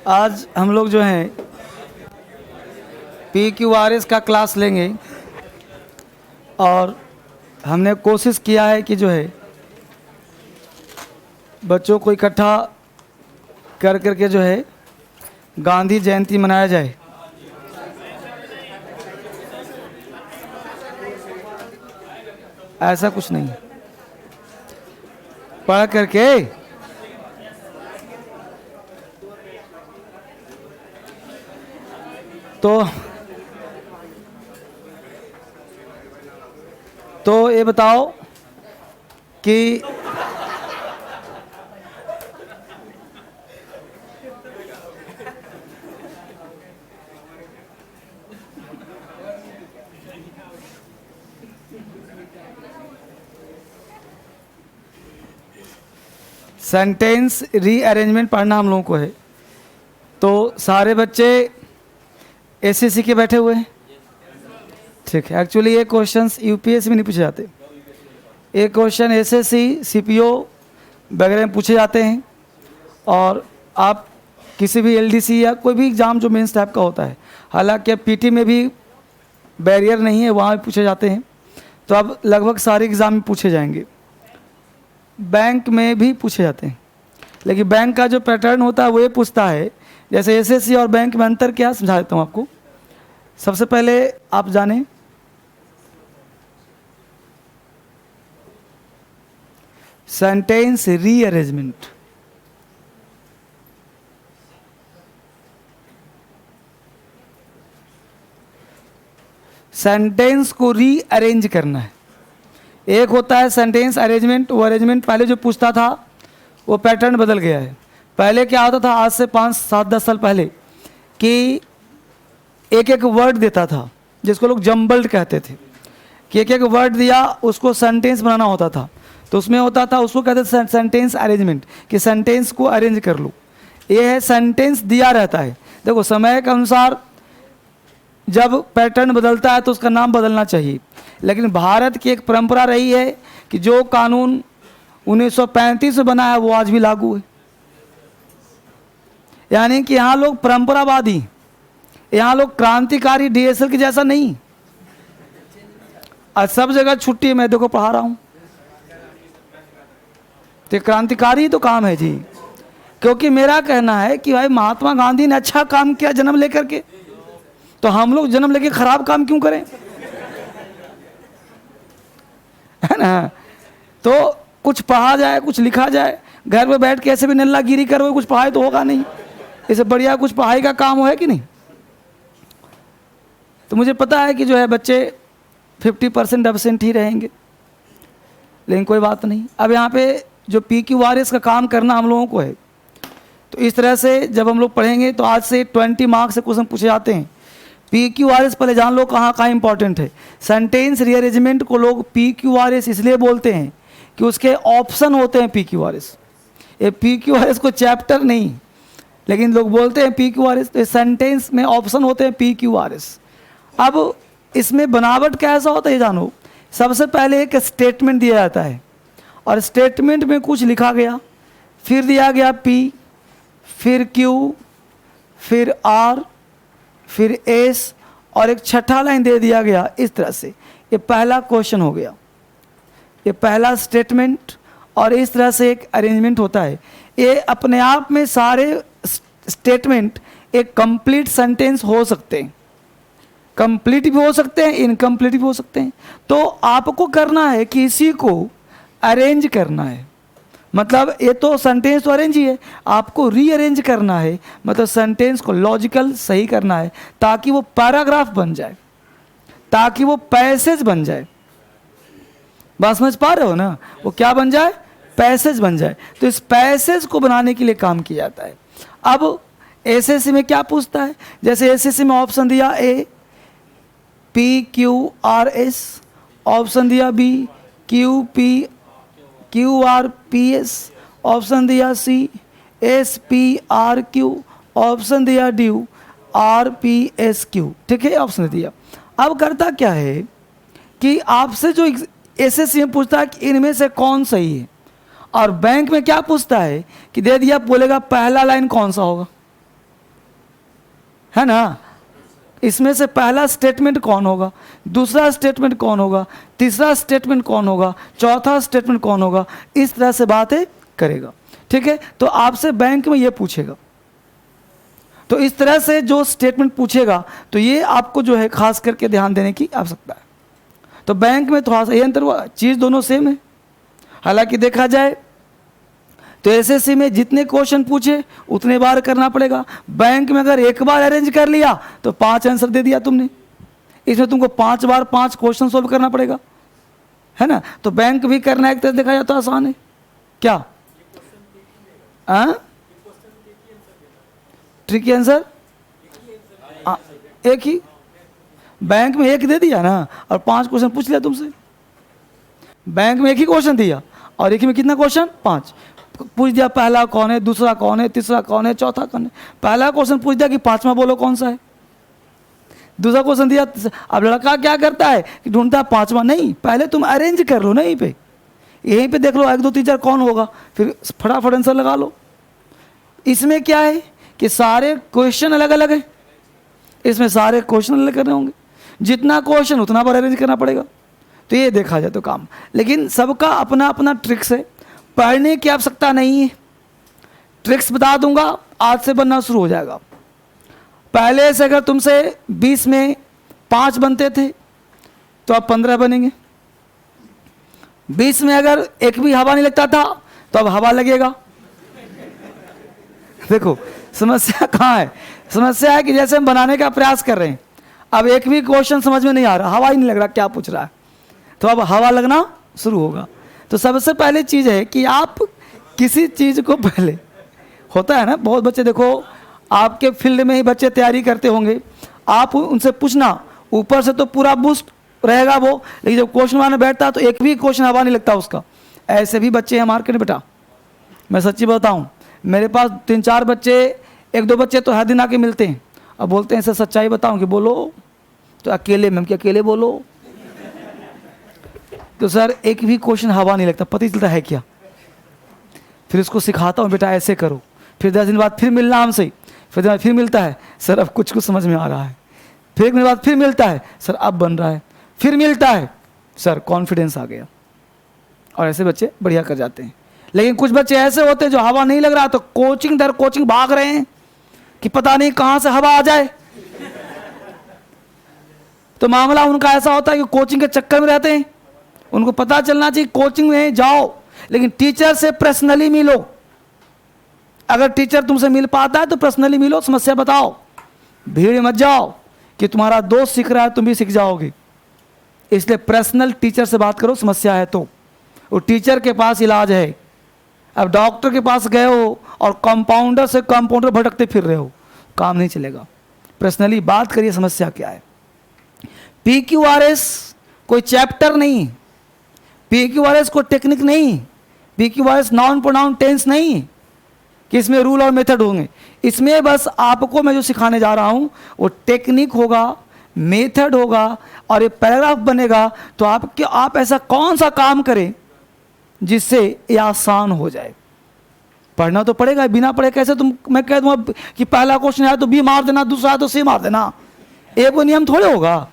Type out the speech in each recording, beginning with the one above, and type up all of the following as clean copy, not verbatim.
आज हम लोग जो हैं PQRS का क्लास लेंगे और हमने कोशिश किया है कि जो है बच्चों को इकट्ठा कर करके जो है गांधी जयंती मनाया जाए। ऐसा कुछ नहीं, पढ़ करके तो ये बताओ कि सेंटेंस रीअरेंजमेंट पढ़ना हम लोगों को है। तो सारे बच्चे एसएससी के बैठे हुए हैं, ठीक है। एक्चुअली ये क्वेश्चंस यूपीएससी में नहीं पूछे जाते, ये क्वेश्चन एसएससी सीपीओ वगैरह में पूछे जाते हैं। और आप किसी भी एलडीसी या कोई भी एग्ज़ाम जो मेंस टाइप का होता है, हालांकि अब पीटी में भी बैरियर नहीं है, वहाँ भी पूछे जाते हैं। तो अब लगभग सारे एग्ज़ाम में पूछे जाएंगे, बैंक में भी पूछे जाते हैं। लेकिन बैंक का जो पैटर्न होता है वो ये पूछता है, जैसे एसएससी और बैंक में अंतर क्या, समझा देता हूँ आपको। सबसे पहले आप जानें सेंटेंस रीअरेंजमेंट। सेंटेंस को रीअरेंज करना है। एक होता है सेंटेंस अरेंजमेंट, वो अरेंजमेंट पहले जो पूछता था वो पैटर्न बदल गया है। पहले क्या होता था, आज से 5, 7, 10 साल पहले, कि एक एक वर्ड देता था जिसको लोग जम्बल्ड कहते थे, कि एक एक वर्ड दिया उसको सेंटेंस बनाना होता था। तो उसमें होता था, उसको कहते थे सेंटेंस अरेंजमेंट, कि सेंटेंस को अरेंज कर लो। ये है सेंटेंस दिया रहता है। देखो समय के अनुसार जब पैटर्न बदलता है तो उसका नाम बदलना चाहिए। लेकिन भारत की एक परंपरा रही है कि जो कानून 1935 में बना है वो आज भी लागू है। यानी कि यहाँ लोग परंपरावादी, यहाँ लोग क्रांतिकारी डीएसएल के जैसा नहीं। आज सब जगह छुट्टी है, मैं देखो पढ़ा रहा हूँ। तो क्रांतिकारी तो काम है जी, क्योंकि मेरा कहना है कि भाई महात्मा गांधी ने अच्छा काम किया जन्म लेकर के, तो हम लोग जन्म लेके खराब काम क्यों करें, है ना। तो कुछ पढ़ा जाए, कुछ लिखा जाए। घर में बैठ के ऐसे भी नल्लागिरी करोगे, कुछ पढ़ाई तो होगा नहीं। इससे बढ़िया कुछ पढ़ाई का काम है कि नहीं। तो मुझे पता है कि जो है बच्चे 50% एब्सेंट ही रहेंगे, लेकिन कोई बात नहीं। अब यहाँ पे जो PQRS का काम करना हम लोगों को है, तो इस तरह से जब हम लोग पढ़ेंगे तो आज से 20 मार्क्स से क्वेश्चन पूछे जाते हैं। PQRS पहले जान लो कहाँ कहाँ इंपॉर्टेंट है। सेंटेंस रीअरेंजमेंट को लोग PQRS इसलिए बोलते हैं कि उसके ऑप्शन होते हैं PQRS। ये PQRS को चैप्टर नहीं, लेकिन लोग बोलते हैं PQRS। तो सेंटेंस में ऑप्शन होते हैं PQRS। अब इसमें बनावट कैसा होता है ये जानो। सबसे पहले एक स्टेटमेंट दिया जाता है, और स्टेटमेंट में कुछ लिखा गया, फिर दिया गया P, फिर Q, फिर R, फिर S, और एक छठा लाइन दे दिया गया। इस तरह से ये पहला क्वेश्चन हो गया, ये पहला स्टेटमेंट, और इस तरह से एक अरेंजमेंट होता है। ये अपने आप में सारे स्टेटमेंट एक कंप्लीट सेंटेंस हो सकते हैं, कंप्लीट भी हो सकते हैं, इनकम्प्लीट भी हो सकते हैं। तो आपको करना है कि इसी को अरेंज करना है। मतलब ये तो सेंटेंस तो अरेंज ही है, आपको रीअरेंज करना है, मतलब सेंटेंस को लॉजिकल सही करना है, ताकि वो पैराग्राफ बन जाए, ताकि वो पैसेज बन जाए। बात समझ पा रहे हो ना, वो क्या बन जाए, पैसेज बन जाए। तो इस पैसेज को बनाने के लिए काम किया जाता है। अब एसएससी में क्या पूछता है, जैसे एसएससी में ऑप्शन दिया A PQRS, ऑप्शन दिया B QRPS, ऑप्शन दिया C SPRQ, ऑप्शन दिया D RPSQ। ठीक है, ऑप्शन दिया। अब करता क्या है कि आपसे जो एसएससी में पूछता है कि इनमें से कौन सही है, और बैंक में क्या पूछता है कि दे दिया, बोलेगा पहला लाइन कौन सा होगा। है ना। इसमें से पहला स्टेटमेंट कौन होगा, दूसरा स्टेटमेंट कौन होगा, तीसरा स्टेटमेंट कौन होगा, चौथा स्टेटमेंट कौन होगा, इस तरह से बातें करेगा। ठीक है, तो आपसे बैंक में ये पूछेगा, तो इस तरह से जो स्टेटमेंट पूछेगा तो ये आपको जो है खास करके ध्यान देने की आवश्यकता है। तो बैंक में थोड़ा सा ये अंतर हुआ, चीज़ दोनों सेम है। हालांकि देखा जाए तो एसएससी में जितने क्वेश्चन पूछे उतने बार करना पड़ेगा। बैंक में अगर एक बार अरेंज कर लिया तो 5 आंसर दे दिया तुमने, इसमें तुमको 5 बार 5 क्वेश्चन सॉल्व करना पड़ेगा, है ना। तो बैंक भी करना एक तरह देखा जाए तो आसान है। क्या ट्रिकी आंसर एक ही, बैंक में एक दे दिया ना और 5 क्वेश्चन पूछ लिया तुमसे। बैंक में एक ही क्वेश्चन दिया और एक ही में कितना क्वेश्चन, 5 पूछ दिया। पहला कौन है, दूसरा कौन है, तीसरा कौन है, चौथा कौन है। पहला क्वेश्चन पूछ दिया कि 5वां बोलो कौन सा है। दूसरा क्वेश्चन दिया, अब लड़का क्या करता है कि ढूंढता है 5वां। नहीं, पहले तुम अरेंज कर लो ना, यहीं पे देख लो 1 2 3 4 कौन होगा, फिर फटाफट आंसर लगा लो। इसमें क्या है कि सारे क्वेश्चन अलग अलग है, इसमें सारे क्वेश्चन अलग करने होंगे, जितना क्वेश्चन उतना बार अरेंज करना पड़ेगा। तो ये देखा जाए तो काम, लेकिन सबका अपना अपना ट्रिक्स है, पढ़ने की आवश्यकता नहीं है। ट्रिक्स बता दूंगा, आज से बनना शुरू हो जाएगा। पहले से अगर तुमसे 20 में 5 बनते थे तो अब 15 बनेंगे। 20 में अगर एक भी हवा नहीं लगता था तो अब हवा लगेगा। देखो समस्या कहाँ है, समस्या है कि जैसे हम बनाने का प्रयास कर रहे हैं, अब एक भी क्वेश्चन समझ में नहीं आ रहा, हवा ही नहीं लग रहा क्या पूछ रहा है, तो अब हवा लगना शुरू होगा। तो सबसे पहले चीज़ है कि आप किसी चीज़ को पहले, होता है ना बहुत बच्चे, देखो आपके फील्ड में ही बच्चे तैयारी करते होंगे, आप उनसे पूछना, ऊपर से तो पूरा बूस्ट रहेगा वो, लेकिन जब क्वेश्चन बनाने बैठता तो एक भी क्वेश्चन हवा नहीं लगता उसका। ऐसे भी बच्चे हैं मार्केट में बेटा, मैं सच्ची बताऊं, मेरे पास 3 4 बच्चे, 1 2 बच्चे तो हर दिन आके मिलते हैं, अब बोलते हैं सर सच्चाई बताऊं कि बोलो, तो अकेले मैम कि अकेले बोलो, तो सर एक भी क्वेश्चन हवा नहीं लगता, पता ही चलता है क्या। फिर उसको सिखाता हूँ बेटा ऐसे करो, फिर 10 दिन बाद फिर मिलना हमसे, फिर मिलता है सर अब कुछ समझ में आ रहा है, फिर 1 महीने बाद फिर मिलता है सर अब बन रहा है, फिर मिलता है सर कॉन्फिडेंस आ गया। और ऐसे बच्चे बढ़िया कर जाते हैं। लेकिन कुछ बच्चे ऐसे होते हैं जो हवा नहीं लग रहा तो कोचिंग दर कोचिंग भाग रहे हैं कि पता नहीं कहाँ से हवा आ जाए। तो मामला उनका ऐसा होता है कि कोचिंग के चक्कर में रहते हैं। उनको पता चलना चाहिए कोचिंग में जाओ, लेकिन टीचर से पर्सनली मिलो। अगर टीचर तुमसे मिल पाता है तो पर्सनली मिलो, समस्या बताओ, भीड़ मत जाओ कि तुम्हारा दोस्त सीख रहा है तुम भी सीख जाओगे। इसलिए पर्सनल टीचर से बात करो, समस्या है तो वो टीचर के पास इलाज है। अब डॉक्टर के पास गए हो और कंपाउंडर से कंपाउंडर भटकते फिर रहे हो, काम नहीं चलेगा। पर्सनली बात करिए समस्या क्या है। PQRS कोई चैप्टर नहीं, PQRS कोई टेक्निक नहीं, PQRS नाउन प्रोनाउन टेंस नहीं कि इसमें रूल और मेथड होंगे। इसमें बस आपको मैं जो सिखाने जा रहा हूं वो टेक्निक होगा, मेथड होगा और ये पैराग्राफ बनेगा। तो आप ऐसा कौन सा काम करें जिससे ये आसान हो जाए। पढ़ना तो पड़ेगा, बिना पढ़े कैसे मैं कह दूंगा कि पहला क्वेश्चन आया तो B मार देना, दूसरा आया तो C मार देना। ये कोई नियम थोड़े होगा,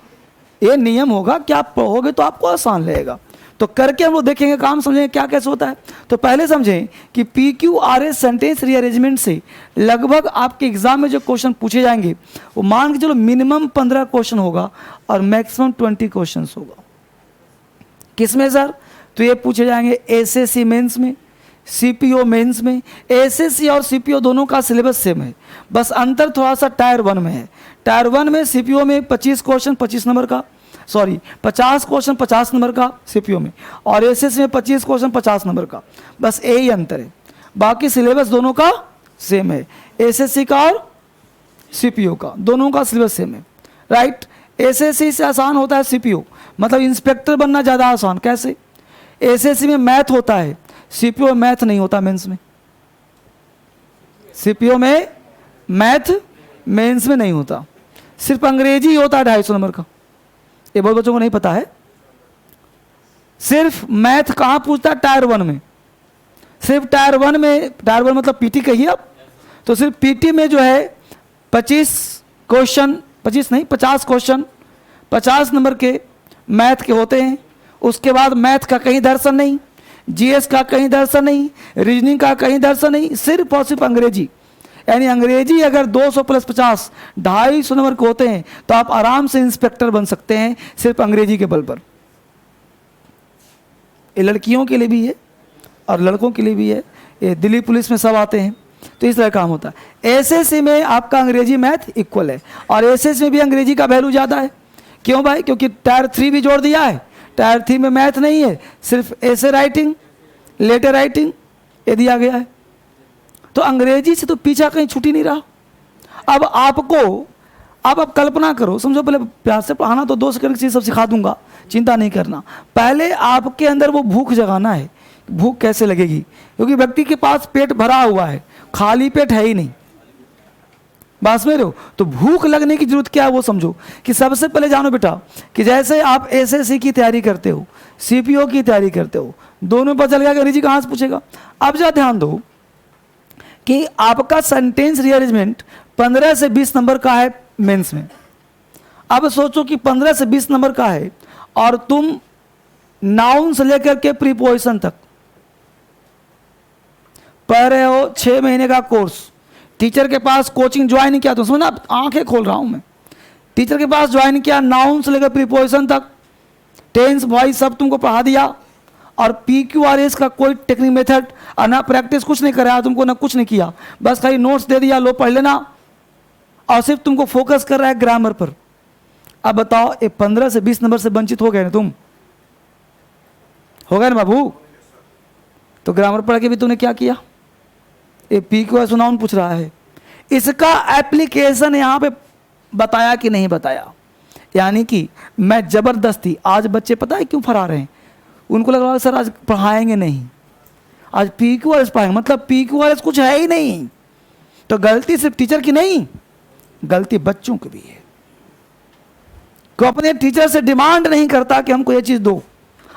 ये नियम होगा कि आप पढ़ोगे तो आपको आसान लगेगा। तो करके हम लोग देखेंगे, काम समझेंगे क्या कैसे होता है। तो पहले समझें कि PQRS सेंटेंस रीअरेंजमेंट से लगभग आपके एग्जाम में जो क्वेश्चन पूछे जाएंगे वो मान के चलो मिनिमम 15 क्वेश्चन होगा और मैक्सिमम 20 क्वेश्चन होगा। किसमें सर? तो ये पूछे जाएंगे SSC मेंस में, CPO मेंस में। SSC और CPO दोनों का सिलेबस सेम है, बस अंतर थोड़ा सा टायर 1 में है। टायर 1 में CPO में 25 क्वेश्चन 25 नंबर का, 50 क्वेश्चन 50 नंबर का CPO में, और SSC में 25 क्वेश्चन 50 नंबर का, बस यही अंतर है। बाकी सिलेबस दोनों का सेम है, SSC का और CPO का, दोनों का सिलेबस सेम है, राइट। SSC से आसान होता है CPO, मतलब इंस्पेक्टर बनना ज़्यादा आसान। कैसे? SSC में मैथ होता है, CPO में मैथ नहीं होता। मेंस में CPO में मैथ मेंस में नहीं होता, सिर्फ अंग्रेजी होता है 250 नंबर का। ये बहुत बच्चों को नहीं पता है। सिर्फ मैथ कहाँ पूछता है? टायर 1 में। सिर्फ टायर 1 में, टायर 1 मतलब PT कहिए आप, तो सिर्फ PT में जो है 25 क्वेश्चन, 25 नहीं 50 क्वेश्चन 50 नंबर के मैथ के होते हैं। उसके बाद मैथ का कहीं दर्शन नहीं, जीएस का कहीं दर्शन नहीं, रीजनिंग का कहीं दर्शन नहीं, सिर्फ और सिर्फ अंग्रेजी। यानी अंग्रेजी अगर 200 प्लस 50 250 नंबर के होते हैं तो आप आराम से इंस्पेक्टर बन सकते हैं सिर्फ अंग्रेजी के बल पर। ये लड़कियों के लिए भी है और लड़कों के लिए भी है, ये दिल्ली पुलिस में सब आते हैं। तो इस तरह काम होता है। एसएससी में आपका अंग्रेजी मैथ इक्वल है और एसएससी में भी अंग्रेजी का वैल्यू ज़्यादा है। क्यों भाई? क्योंकि टायर 3 भी जोड़ दिया है। टायर 3 में मैथ नहीं है, सिर्फ ऐसे राइटिंग, लेटर राइटिंग ये दिया गया है। तो अंग्रेजी से तो पीछा कहीं छूट ही नहीं रहा। अब आपको, अब आप कल्पना करो, समझो, पहले प्यार से पढ़ाना तो 2 सेकंड की चीज़ सब सिखा दूंगा, चिंता नहीं करना। पहले आपके अंदर वो भूख जगाना है। भूख कैसे लगेगी? क्योंकि व्यक्ति के पास पेट भरा हुआ है, खाली पेट है ही नहीं। बात समझ रहे हो? तो भूख लगने की जरूरत क्या है वो समझो। कि सबसे पहले जानो बेटा कि जैसे आप एसएससी की तैयारी करते हो, सीपीओ की तैयारी करते हो, दोनों पर चल गया कि अंग्रेजी कहाँ से पूछेगा। अब जा ध्यान दो कि आपका सेंटेंस रीअरेंजमेंट 15 से 20 नंबर का है मेंस में। अब सोचो कि 15 से 20 नंबर का है और तुम नाउन से लेकर के प्रीपोजिशन तक पढ़ रहे हो। 6 महीने का कोर्स, टीचर के पास कोचिंग ज्वाइन किया, तो समझना आंखें खोल रहा हूं मैं। टीचर के पास ज्वाइन किया, नाउन से लेकर प्रीपोजिशन तक, टेंस वॉइस सब तुमको पढ़ा दिया और PQRS का कोई टेक्निक मेथड और ना प्रैक्टिस कुछ नहीं कराया तुमको, ना कुछ नहीं किया, बस खाली नोट्स दे दिया, लो पढ़ लेना, और सिर्फ तुमको फोकस कर रहा है ग्रामर पर। अब बताओ ये 15 से 20 नंबर से वंचित हो गए ना तुम? हो गए ना बाबू? तो ग्रामर पढ़ के भी तूने क्या किया? ये PQRS नाउन पूछ रहा है, इसका एप्लीकेशन यहाँ पे बताया कि नहीं बताया? यानी कि मैं जबरदस्ती, आज बच्चे पता है क्यों फरार हैं? उनको लग रहा है सर आज पढ़ाएंगे नहीं, आज PQRS पढ़ाएंगे, मतलब PQRS कुछ है ही नहीं। तो गलती सिर्फ टीचर की नहीं, गलती बच्चों की भी है। को अपने टीचर से डिमांड नहीं करता कि हमको ये चीज दो,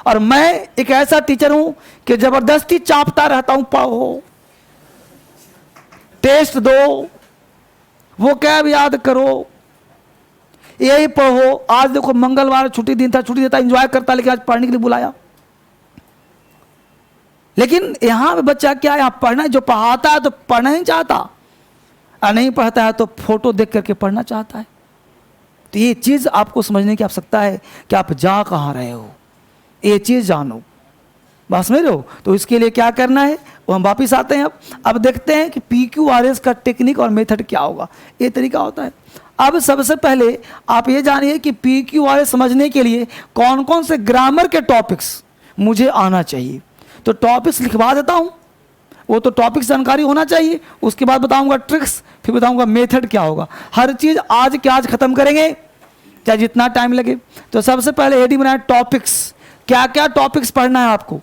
और मैं एक ऐसा टीचर हूं कि जबरदस्ती चापता रहता हूं, पढ़ो, टेस्ट दो, वो क्या भी याद करो, यही पढ़ो। आज देखो मंगलवार छुट्टी दिन था, छुट्टी देता एंजॉय करता, लेकिन आज पढ़ने के लिए बुलाया। लेकिन यहां पे बच्चा क्या, यहां पढ़ना, जो पढ़ाता है तो पढ़ना नहीं चाहता, और नहीं पढ़ता है तो फोटो देख करके पढ़ना चाहता है। तो ये चीज आपको समझने की आवश्यकता है कि आप जा कहां रहे हो, ये चीज जानो। बात समझ रहे हो? तो इसके लिए क्या करना है वो हम वापिस आते हैं। अब देखते हैं कि PQRS का टेक्निक और मेथड क्या होगा। ये तरीका होता है। अब सबसे पहले आप ये जानिए कि PQRS समझने के लिए कौन कौन से ग्रामर के टॉपिक्स मुझे आना चाहिए। तो टॉपिक्स लिखवा देता हूं, वो तो टॉपिक्स जानकारी होना चाहिए, उसके बाद बताऊंगा ट्रिक्स, फिर बताऊंगा मेथड क्या होगा। हर चीज आज के आज खत्म करेंगे, चाहे जितना टाइम लगे। तो सबसे पहले हेडिंग बनाए टॉपिक्स। क्या क्या टॉपिक्स पढ़ना है आपको?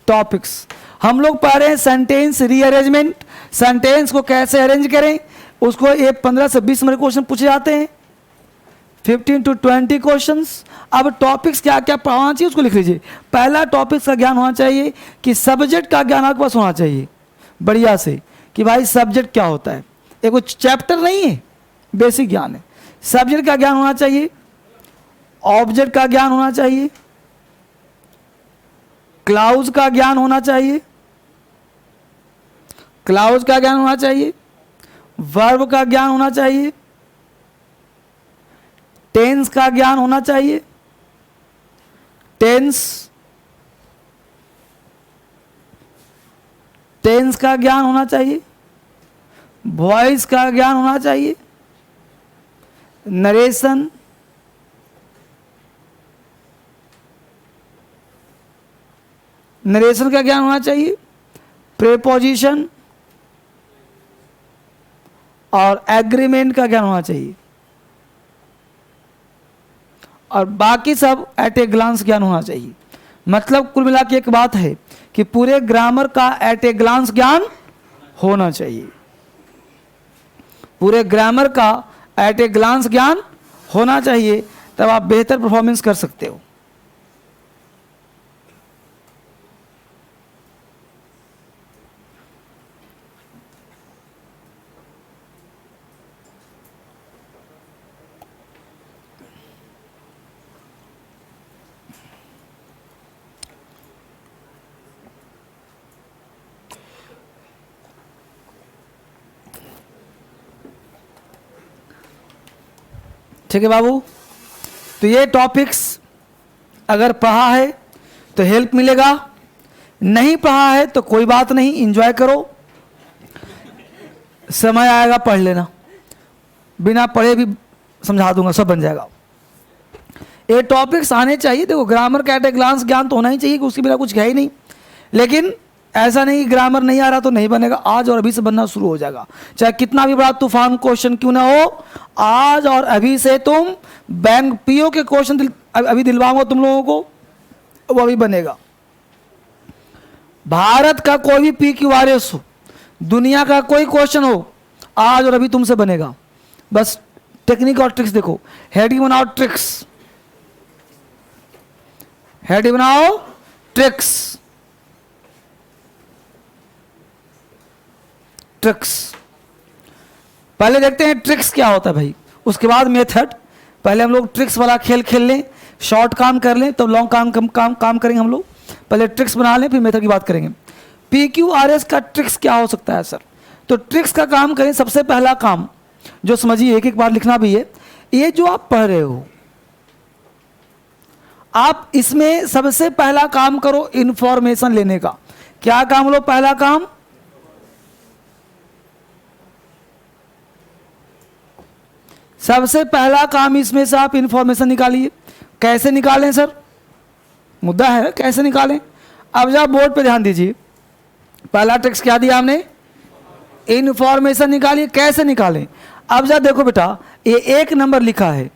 टॉपिक्स हम लोग पढ़ रहे हैं सेंटेंस रीअरेंजमेंट, सेंटेंस को कैसे अरेंज करें, उसको ये 15 से 20 नंबर क्वेश्चन पूछे जाते हैं, 15 to 20 क्वेश्चंस। अब टॉपिक्स क्या क्या पढ़ना चाहिए उसको लिख लीजिए। पहला टॉपिक्स का ज्ञान होना चाहिए कि सब्जेक्ट का ज्ञान आपके पास होना चाहिए बढ़िया से, कि भाई सब्जेक्ट क्या होता है। ये कुछ चैप्टर नहीं है, बेसिक ज्ञान है। सब्जेक्ट का ज्ञान होना चाहिए, ऑब्जेक्ट का ज्ञान होना चाहिए, क्लाउज का ज्ञान होना चाहिए, क्लाउज का ज्ञान होना चाहिए, वर्ब का ज्ञान होना चाहिए, टेंस का ज्ञान होना चाहिए, टेंस का ज्ञान होना चाहिए, वॉइस का ज्ञान होना चाहिए, नरेशन, का ज्ञान होना चाहिए, प्रेपोजिशन और एग्रीमेंट का ज्ञान होना चाहिए, और बाकी सब एट ए ग्लांस ज्ञान होना चाहिए। मतलब कुल मिला के एक बात है कि पूरे ग्रामर का एट ए ग्लांस ज्ञान होना चाहिए, पूरे ग्रामर का एट ए ग्लांस ज्ञान होना चाहिए, तब आप बेहतर परफॉर्मेंस कर सकते हो। ठीक है बाबू। तो ये टॉपिक्स अगर पढ़ा है तो हेल्प मिलेगा, नहीं पढ़ा है तो कोई बात नहीं, एंजॉय करो, समय आएगा पढ़ लेना, बिना पढ़े भी समझा दूंगा, सब बन जाएगा। ये टॉपिक्स आने चाहिए। देखो ग्रामर का एट ए ग्लांस ज्ञान तो होना ही चाहिए कि उसके बिना कुछ है ही नहीं, लेकिन ऐसा नहीं कि ग्रामर नहीं आ रहा तो नहीं बनेगा, आज और अभी से बनना शुरू हो जाएगा। चाहे कितना भी बड़ा तूफान क्वेश्चन क्यों ना हो, आज और अभी से तुम बैंक पीओ के क्वेश्चन अभी दिलवाओगे तुम लोगों को, वो अभी बनेगा। भारत का कोई भी PQRS हो, दुनिया का कोई क्वेश्चन हो, आज और अभी तुमसे बनेगा। बस टेक्निक और ट्रिक्स देखो। हेडिंग बनाओ ट्रिक्स, हेडिंग बनाओ ट्रिक्स, ट्रिक्स। पहले देखते हैं ट्रिक्स क्या होता है भाई, उसके बाद मेथड। पहले हम लोग ट्रिक्स वाला खेल खेल लें, शॉर्ट काम कर लें, तो लॉन्ग काम करेंगे हम लोग। पहले ट्रिक्स बना लें, फिर मेथड की बात करेंगे। PQRS का ट्रिक्स क्या हो सकता है सर? तो ट्रिक्स का काम करें। सबसे पहला काम जो समझिए, एक एक बार लिखना भी है, ये जो आप पढ़ रहे हो, आप इसमें सबसे पहला काम करो इंफॉर्मेशन लेने का। क्या काम लो? पहला काम सबसे पहला काम इसमें से आप इंफॉर्मेशन निकालिए। कैसे निकालें सर? मुद्दा है कैसे निकालें। अब जब बोर्ड पे ध्यान दीजिए, पहला ट्रिक्स क्या दिया हमने? इंफॉर्मेशन निकालिए। कैसे निकालें? अब जब देखो बेटा, ये एक नंबर लिखा है।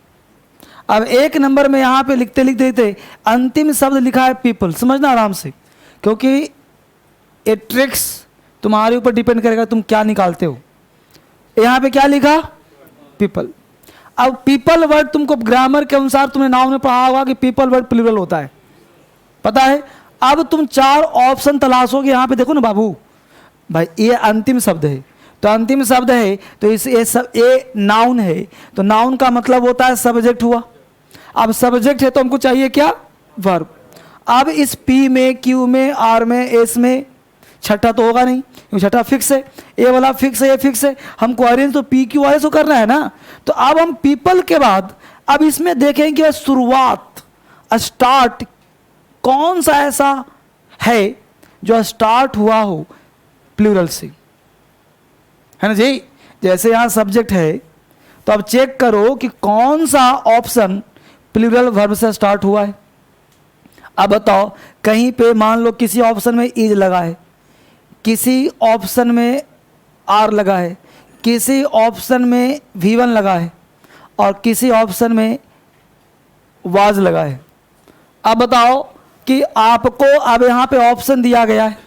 अब एक नंबर में यहाँ पे लिखते लिखते अंतिम शब्द लिखा है पीपल। समझना आराम से, क्योंकि ये ट्रिक्स तुम्हारे ऊपर डिपेंड करेगा तुम क्या निकालते हो। यहाँ पे क्या लिखा? पीपल। अब पीपल वर्ड तुमको ग्रामर के अनुसार तुमने नाम में पढ़ा होगा कि पीपल वर्ड प्लूरल होता है, पता है। अब तुम 4 ऑप्शन तलाशोगे। यहाँ पे देखो ना बाबू भाई, ये अंतिम शब्द है, तो अंतिम शब्द है तो ये नाउन है, तो नाउन का मतलब होता है सब्जेक्ट हुआ। अब सब्जेक्ट है तो हमको चाहिए क्या? वर्ब। अब इस P में, Q में, R में, S में छठा तो होगा नहीं, क्योंकि छठा फिक्स है, ये वाला फिक्स है, ये फिक्स है। हमको अरेंज तो PQRS तो करना है ना। तो अब हम पीपल के बाद अब इसमें देखेंगे शुरुआत, स्टार्ट, कौन सा ऐसा है जो स्टार्ट हुआ हो प्लूरल से, है ना जी। जैसे यहाँ सब्जेक्ट है, तो अब चेक करो कि कौन सा ऑप्शन प्लूरल वर्ब से स्टार्ट हुआ है। अब बताओ, कहीं पे मान लो किसी ऑप्शन में इज लगा है, किसी ऑप्शन में आर लगा है, किसी ऑप्शन में V1 लगा है, और किसी ऑप्शन में वाज लगा है। अब बताओ कि आपको अब यहाँ पे ऑप्शन दिया गया है,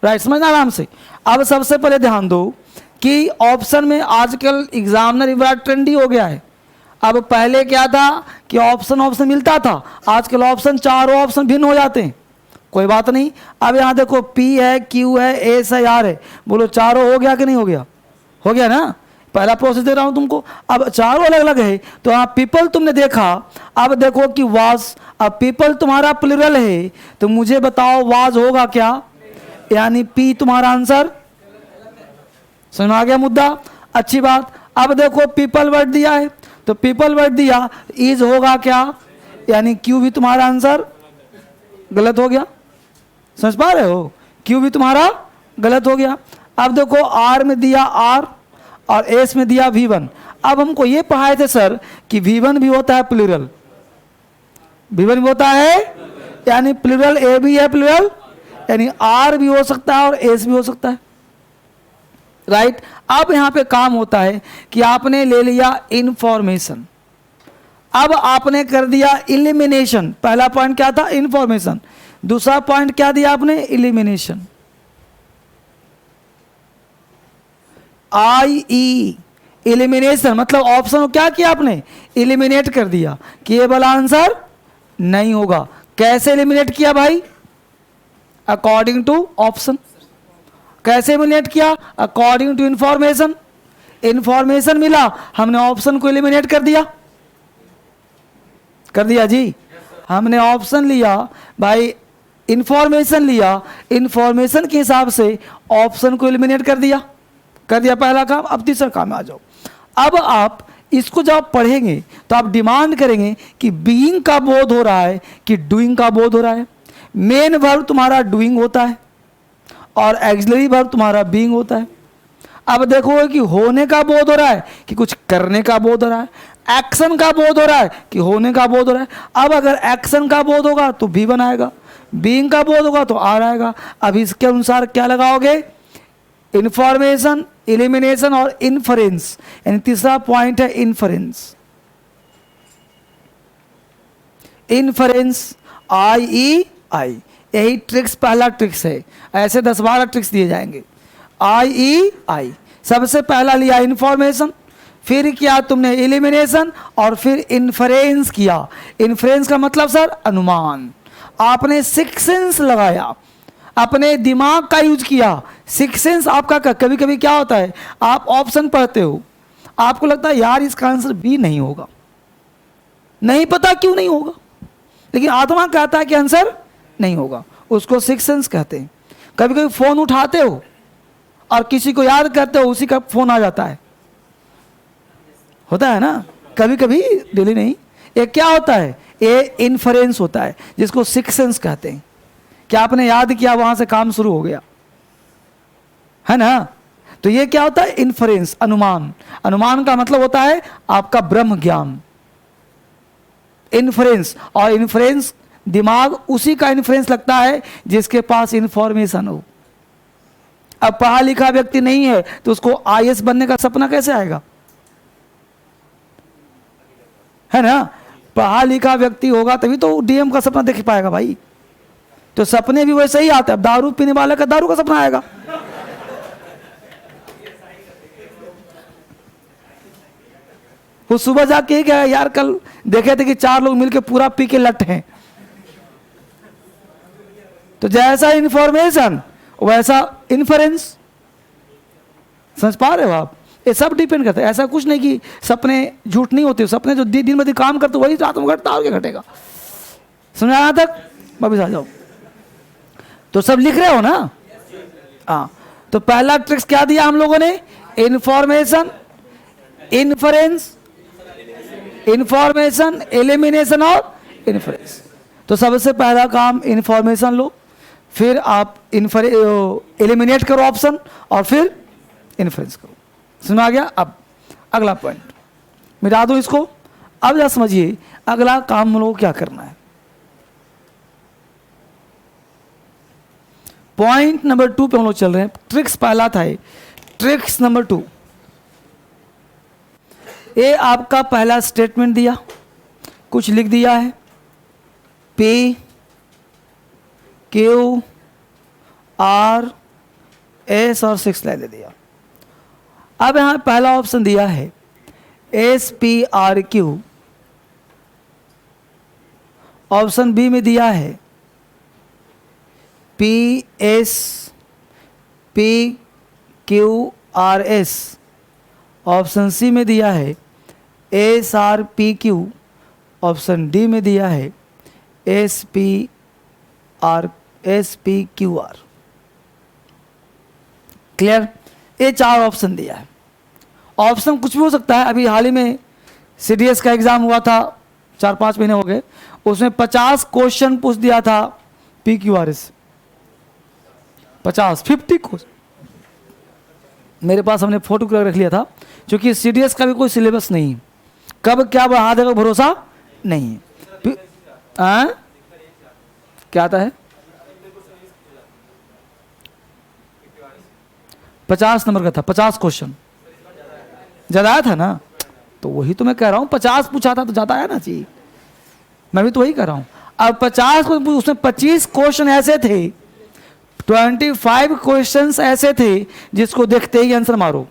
राइट, समझना आराम से। अब सबसे पहले ध्यान दो कि ऑप्शन में आजकल एग्जामिनर बड़ा ट्रेंडी हो गया है। अब पहले क्या था कि ऑप्शन मिलता था, आजकल ऑप्शन, चारों ऑप्शन भिन्न हो जाते हैं। कोई बात नहीं। अब यहाँ देखो P है, Q है, S है, R है, बोलो चारों हो गया कि नहीं हो गया? हो गया ना। पहला प्रोसेस दे रहा हूँ तुमको। अब चारों अलग अलग है, तो यहाँ पीपल तुमने देखा। अब देखो कि वाज, अब पीपल तुम्हारा प्लूरल है, तो मुझे बताओ वाज होगा क्या? यानी P तुम्हारा आंसर। समझ में आ गया मुद्दा? अच्छी बात। अब देखो पीपल वर्ड दिया है, तो पीपल वर्ड दिया, इज होगा क्या? यानी Q भी तुम्हारा आंसर गलत हो गया। समझ पा रहे हो? Q भी तुम्हारा गलत हो गया। अब देखो R में दिया R और S में दिया V1। अब हमको ये पढ़ाए थे सर कि V1 भी होता है प्लूरल, V1 भी होता है, यानी प्लूरल A भी है प्लूरल, यानी R भी हो सकता है और S भी हो सकता है, राइट। अब यहाँ पे काम होता है कि आपने ले लिया इंफॉर्मेशन, अब आपने कर दिया इलिमिनेशन। पहला पॉइंट क्या था? इंफॉर्मेशन। दूसरा पॉइंट क्या दिया आपने? इलिमिनेशन। IE, इलिमिनेशन, मतलब ऑप्शन को क्या किया आपने? इलिमिनेट कर दिया कि ये वाला आंसर नहीं होगा। कैसे इलिमिनेट किया भाई? According to option. कैसे इलिमिनेट किया? According to information. इंफॉर्मेशन मिला, हमने ऑप्शन को इलिमिनेट कर दिया। कर दिया जी। हमने ऑप्शन लिया भाई, इंफॉर्मेशन लिया, इंफॉर्मेशन के हिसाब से ऑप्शन को एलिमिनेट कर दिया। कर दिया पहला काम। अब तीसरा काम में आ जाओ। अब आप इसको जब आप पढ़ेंगे तो आप डिमांड करेंगे कि बीइंग का बोध हो रहा है कि डूइंग का बोध हो रहा है। मेन वर्ब तुम्हारा डूइंग होता है और एक्सिलरी वर्ब तुम्हारा बीइंग होता है। अब देखोगे कि होने का बोध हो रहा है कि कुछ करने का बोध हो रहा है, एक्शन का बोध हो रहा है कि होने का बोध हो रहा है। अब अगर एक्शन का बोध होगा तो बी बनाएगा, बीइंग का बोध होगा तो आर आएगा। अब इसके अनुसार क्या लगाओगे? इंफॉर्मेशन, एलिमिनेशन और इन्फरेंस, यानी तीसरा पॉइंट है इन्फरेंस। इन्फरेंस IEI, यही ट्रिक्स पहला ट्रिक्स है। ऐसे 10-12 ट्रिक्स दिए जाएंगे। IEI सबसे पहला लिया इन्फॉर्मेशन, फिर किया तुमने एलिमिनेशन और फिर इन्फरेंस किया। इन्फरेंस का मतलब सर अनुमान। आपने सिक्स सेंस लगाया, अपने दिमाग का यूज किया। सिक्स सेंस आपका कभी कभी क्या होता है, आप ऑप्शन पढ़ते हो, आपको लगता है यार इसका आंसर बी नहीं होगा, नहीं पता क्यों नहीं होगा, लेकिन आत्मा कहता है कि आंसर नहीं होगा। उसको सिक्स सेंस कहते हैं। कभी कभी फोन उठाते हो और किसी को याद करते हो, उसी का फोन आ जाता है, होता है ना कभी कभी, डेली नहीं। ये क्या होता है? ये इन्फरेंस होता है, जिसको सिक्स सेंस कहते हैं। क्या आपने याद किया, वहां से काम शुरू हो गया, है ना। तो ये क्या होता है? इन्फरेंस, अनुमान। अनुमान का मतलब होता है आपका ब्रह्म ज्ञान। इन्फरेंस, और इन्फरेंस दिमाग उसी का इन्फ्लुएंस लगता है जिसके पास इंफॉर्मेशन हो। अब पढ़ा लिखा व्यक्ति नहीं है तो उसको IAS बनने का सपना कैसे आएगा, है ना। पढ़ा लिखा व्यक्ति होगा तभी तो DM का सपना देख पाएगा भाई। तो सपने भी वैसे ही आते हैं। अब दारू पीने वाले का दारू का सपना आएगा, वो सुबह जाके ही क्या यार कल देखे थे कि 4 लोग मिलके पूरा पी के लट हैं। तो जैसा इंफॉर्मेशन वैसा इन्फरेंस। समझ पा रहे हो आप? ये सब डिपेंड करता है। ऐसा कुछ नहीं कि सपने झूठ नहीं होते, सपने जो दिन में काम करते वही रात में घटता और क्या घटेगा। समझ आया तक? वापिस आ जाओ। तो सब लिख रहे हो ना? हाँ। तो पहला ट्रिक्स क्या दिया हम लोगों ने? इंफॉर्मेशन, इन्फरेंस, इंफॉर्मेशन, एलिमिनेशन और इन्फरेंस। तो सबसे पहला काम इंफॉर्मेशन लो, फिर आप एलिमिनेट करो ऑप्शन और फिर इन्फ्लुएंस करो। समझ आ गया? अब अगला पॉइंट मिटा दो इसको। अब जरा समझिए अगला काम हम लोगों को क्या करना है। पॉइंट नंबर 2 पे हम लोग चल रहे हैं। ट्रिक्स पहला था, ट्रिक्स नंबर 2। ये आपका पहला स्टेटमेंट दिया, कुछ लिख दिया है, P Q R S और 6 लाइन दे दिया। अब यहां पहला ऑप्शन दिया है SPRQ, ऑप्शन बी में दिया है PSPQRS, ऑप्शन सी में दिया है SRPQ, ऑप्शन डी में दिया है SPQR। क्लियर? ये 4 ऑप्शन दिया है। ऑप्शन कुछ भी हो सकता है। अभी हाल ही में CDS का एग्जाम हुआ था, 4-5 महीने हो गए, उसमें 50 क्वेश्चन पूछ दिया था PQRS। 50 क्वेश्चन मेरे पास, हमने फोटो रख लिया था, क्योंकि CDS का भी कोई सिलेबस नहीं, कब क्या बढ़ा देगा भरोसा नहीं है। क्या आता है? 50 नंबर का था, 50 क्वेश्चन ज्यादा आया था ना। तो वही तो मैं कह रहा हूं, 50 पूछा था तो ज्यादा आया ना चाहिए। मैं भी तो वही कह रहा हूं। अब 50 उसमें 25 क्वेश्चन ऐसे थे, 25 क्वेश्चंस ऐसे थे जिसको देखते ही आंसर मारो।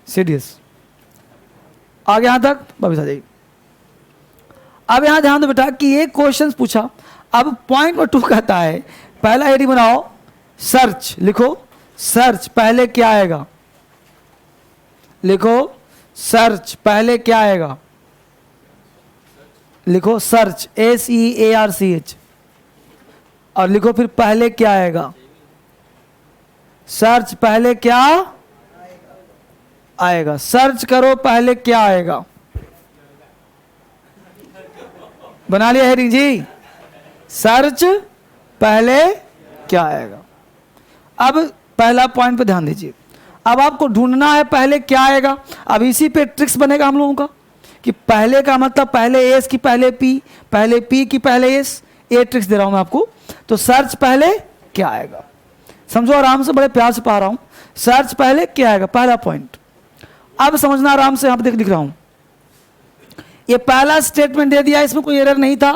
CDS आगे यहां तक वापिस आ जाइए। अब यहां ध्यान दो बेटा कि ये क्वेश्चन पूछा। अब पॉइंट नंबर 2 कहता है पहला हेडिंग बनाओ, सर्च लिखो। सर्च पहले क्या आएगा? लिखो सर्च पहले क्या आएगा? लिखो सर्च SEARCH और लिखो फिर पहले क्या आएगा? सर्च पहले क्या आएगा। सर्च करो पहले क्या आएगा। बना लिया हेडिंग जी, सर्च पहले क्या आएगा। अब पहला पॉइंट पे ध्यान दीजिए। अब आपको ढूंढना है पहले क्या आएगा। अब इसी पे ट्रिक्स बनेगा हम लोगों का कि पहले का मतलब पहले एस की पहले पी की पहले एस। ये ट्रिक्स दे रहा हूं मैं आपको। तो सर्च पहले क्या आएगा, समझो आराम से, बड़े प्यार से पढ़ा रहा हूं। सर्च पहले क्या आएगा, पहला पॉइंट। अब समझना आराम से, यहां पर लिख रहा हूं। ये पहला स्टेटमेंट दे दिया, इसमें कोई एरर नहीं था,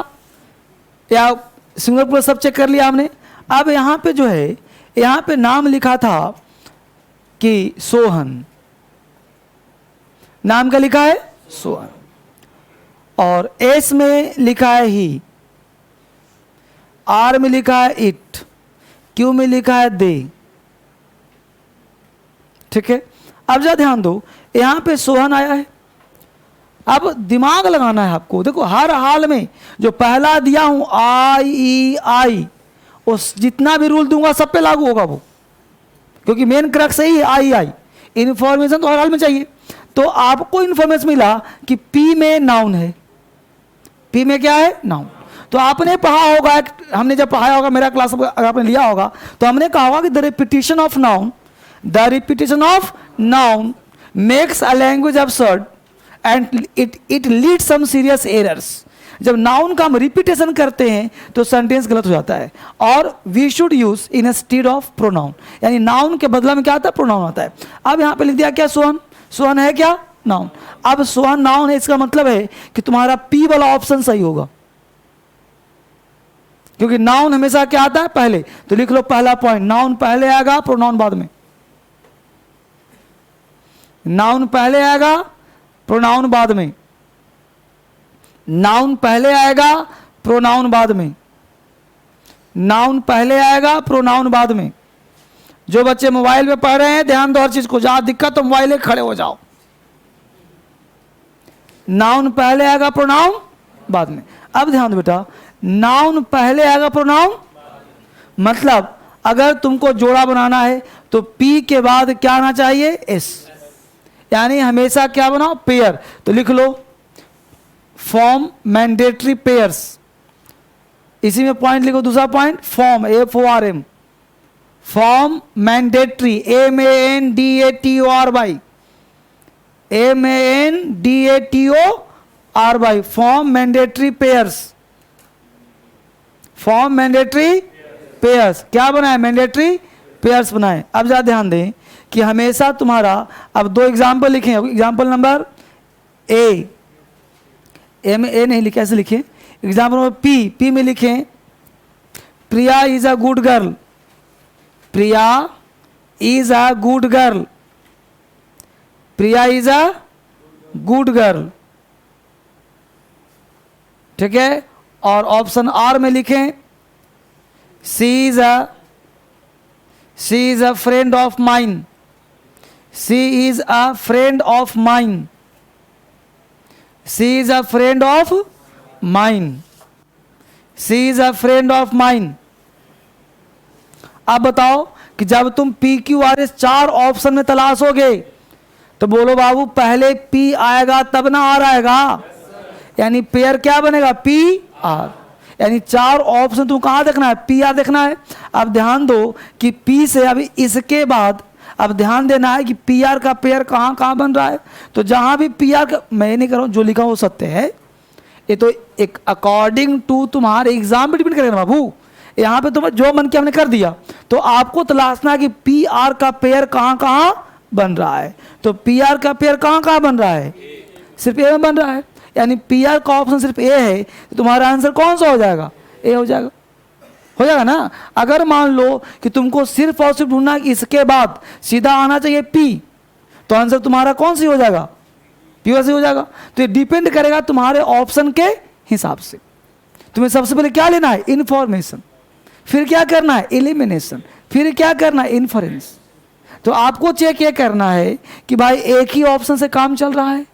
या सिंगल पूरा सब चेक कर लिया हमने। अब यहां पे जो है, यहां पे नाम लिखा था कि सोहन, नाम का लिखा है सोहन, और एस में लिखा है ही, आर में लिखा है इट, क्यू में लिखा है दे। ठीक है, अब जरा ध्यान दो, यहां पे सोहन आया है। अब दिमाग लगाना है आपको। देखो हर हाल में जो पहला दिया हूं आई, उस जितना भी रूल दूंगा सब पे लागू होगा वो, क्योंकि मेन क्रक्स यही है आई। इंफॉर्मेशन तो हर हाल में चाहिए। तो आपको इंफॉर्मेशन मिला कि पी में नाउन है, पी में क्या है, नाउन। तो आपने पढ़ा होगा, हमने जब पढ़ाया होगा, मेरा क्लास अगर आपने लिया होगा तो हमने कहा होगा कि the repetition of noun makes a language absurd and it lead some serious errors. जब नाउन का हम रिपीटेशन करते हैं तो सेंटेंस गलत हो जाता है। और we should use instead of pronoun, यानी नाउन के बदला में क्या आता है, प्रोनाउन आता है। अब यहां पे लिख दिया क्या, सोहन। सोहन है क्या, नाउन। अब सोहन नाउन है, इसका मतलब है कि तुम्हारा पी वाला ऑप्शन सही होगा, क्योंकि नाउन हमेशा क्या आता है, पहले। तो लिख लो पहला पॉइंट, नाउन पहले आएगा, प्रोनाउन बाद में। नाउन पहले आएगा, प्रोनाउन बाद में। नाउन पहले आएगा, प्रोनाउन बाद में। नाउन पहले आएगा, प्रोनाउन बाद में। जो बच्चे मोबाइल में पढ़ रहे हैं ध्यान दो हर चीज को, जहां दिक्कत तो मोबाइल खड़े हो जाओ। नाउन पहले आएगा, प्रोनाउन बाद में। अब ध्यान दो बेटा, नाउन पहले आएगा, प्रोनाउन, मतलब अगर तुमको जोड़ा बनाना है तो पी के बाद क्या आना चाहिए, एस, यानी हमेशा क्या बनाओ, पेयर। तो लिख लो फॉर्म मैंडेटरी पेयर्स। इसी में पॉइंट लिखो, दूसरा point form, FORM, form mandatory, MANDATORY, MANDATORY, form mandatory pairs. Form mandatory pairs क्या बनाए, मैंडेटरी पेयर्स बनाए। अब ज्यादा ध्यान दें कि हमेशा तुम्हारा, अब दो एग्जाम्पल लिखे। एग्जाम्पल नंबर ए में ए नहीं लिखे, ऐसे लिखे। एग्जाम्पल नंबर पी में लिखे Priya is a good girl, Priya is a good girl, Priya is a good girl. ठीक है, और ऑप्शन आर में लिखें she is a friend of mine, she is a friend of mine, she is a friend of mine, she is a friend of mine. अब बताओ कि जब तुम PQRS 4 ऑप्शन में तलाशोगे तो बोलो बाबू पहले P आएगा तब ना R आएगा, यानी पेयर क्या बनेगा, PR, यानी 4 ऑप्शन तुम कहां देखना है, PR देखना है। अब ध्यान दो कि P से अभी इसके बाद अब ध्यान देना है कि PR का पेयर कहां कहां बन रहा है। तो जहां भी PR का, मैं नहीं कर रहा हूं, जो लिखा वो सत्य है, ये तो एक अकॉर्डिंग टू तुम्हारे एग्जाम पे डिपेंड करेगा बाबू। यहां पे तुम्हें जो मन किया हमने कर दिया, तो आपको तलाशना है कि PR का पेयर कहां कहां बन रहा है। तो PR का पेयर कहां कहां बन रहा है, सिर्फ ए में बन रहा है, यानी PR का ऑप्शन सिर्फ ए है। तो तुम्हारा आंसर कौन सा हो जाएगा, ए हो जाएगा, हो जाएगा ना। अगर मान लो कि तुमको सिर्फ और सिर्फ ढूंढना कि इसके बाद सीधा आना चाहिए P, तो आंसर तुम्हारा कौन सी हो जाएगा, P वैसे हो जाएगा। तो ये डिपेंड करेगा तुम्हारे ऑप्शन के हिसाब से। तुम्हें सबसे पहले क्या लेना है, इन्फॉर्मेशन, फिर क्या करना है, एलिमिनेशन, फिर क्या करना है, इन्फरेंस। तो आपको चेक ये करना है कि भाई एक ही ऑप्शन से काम चल रहा है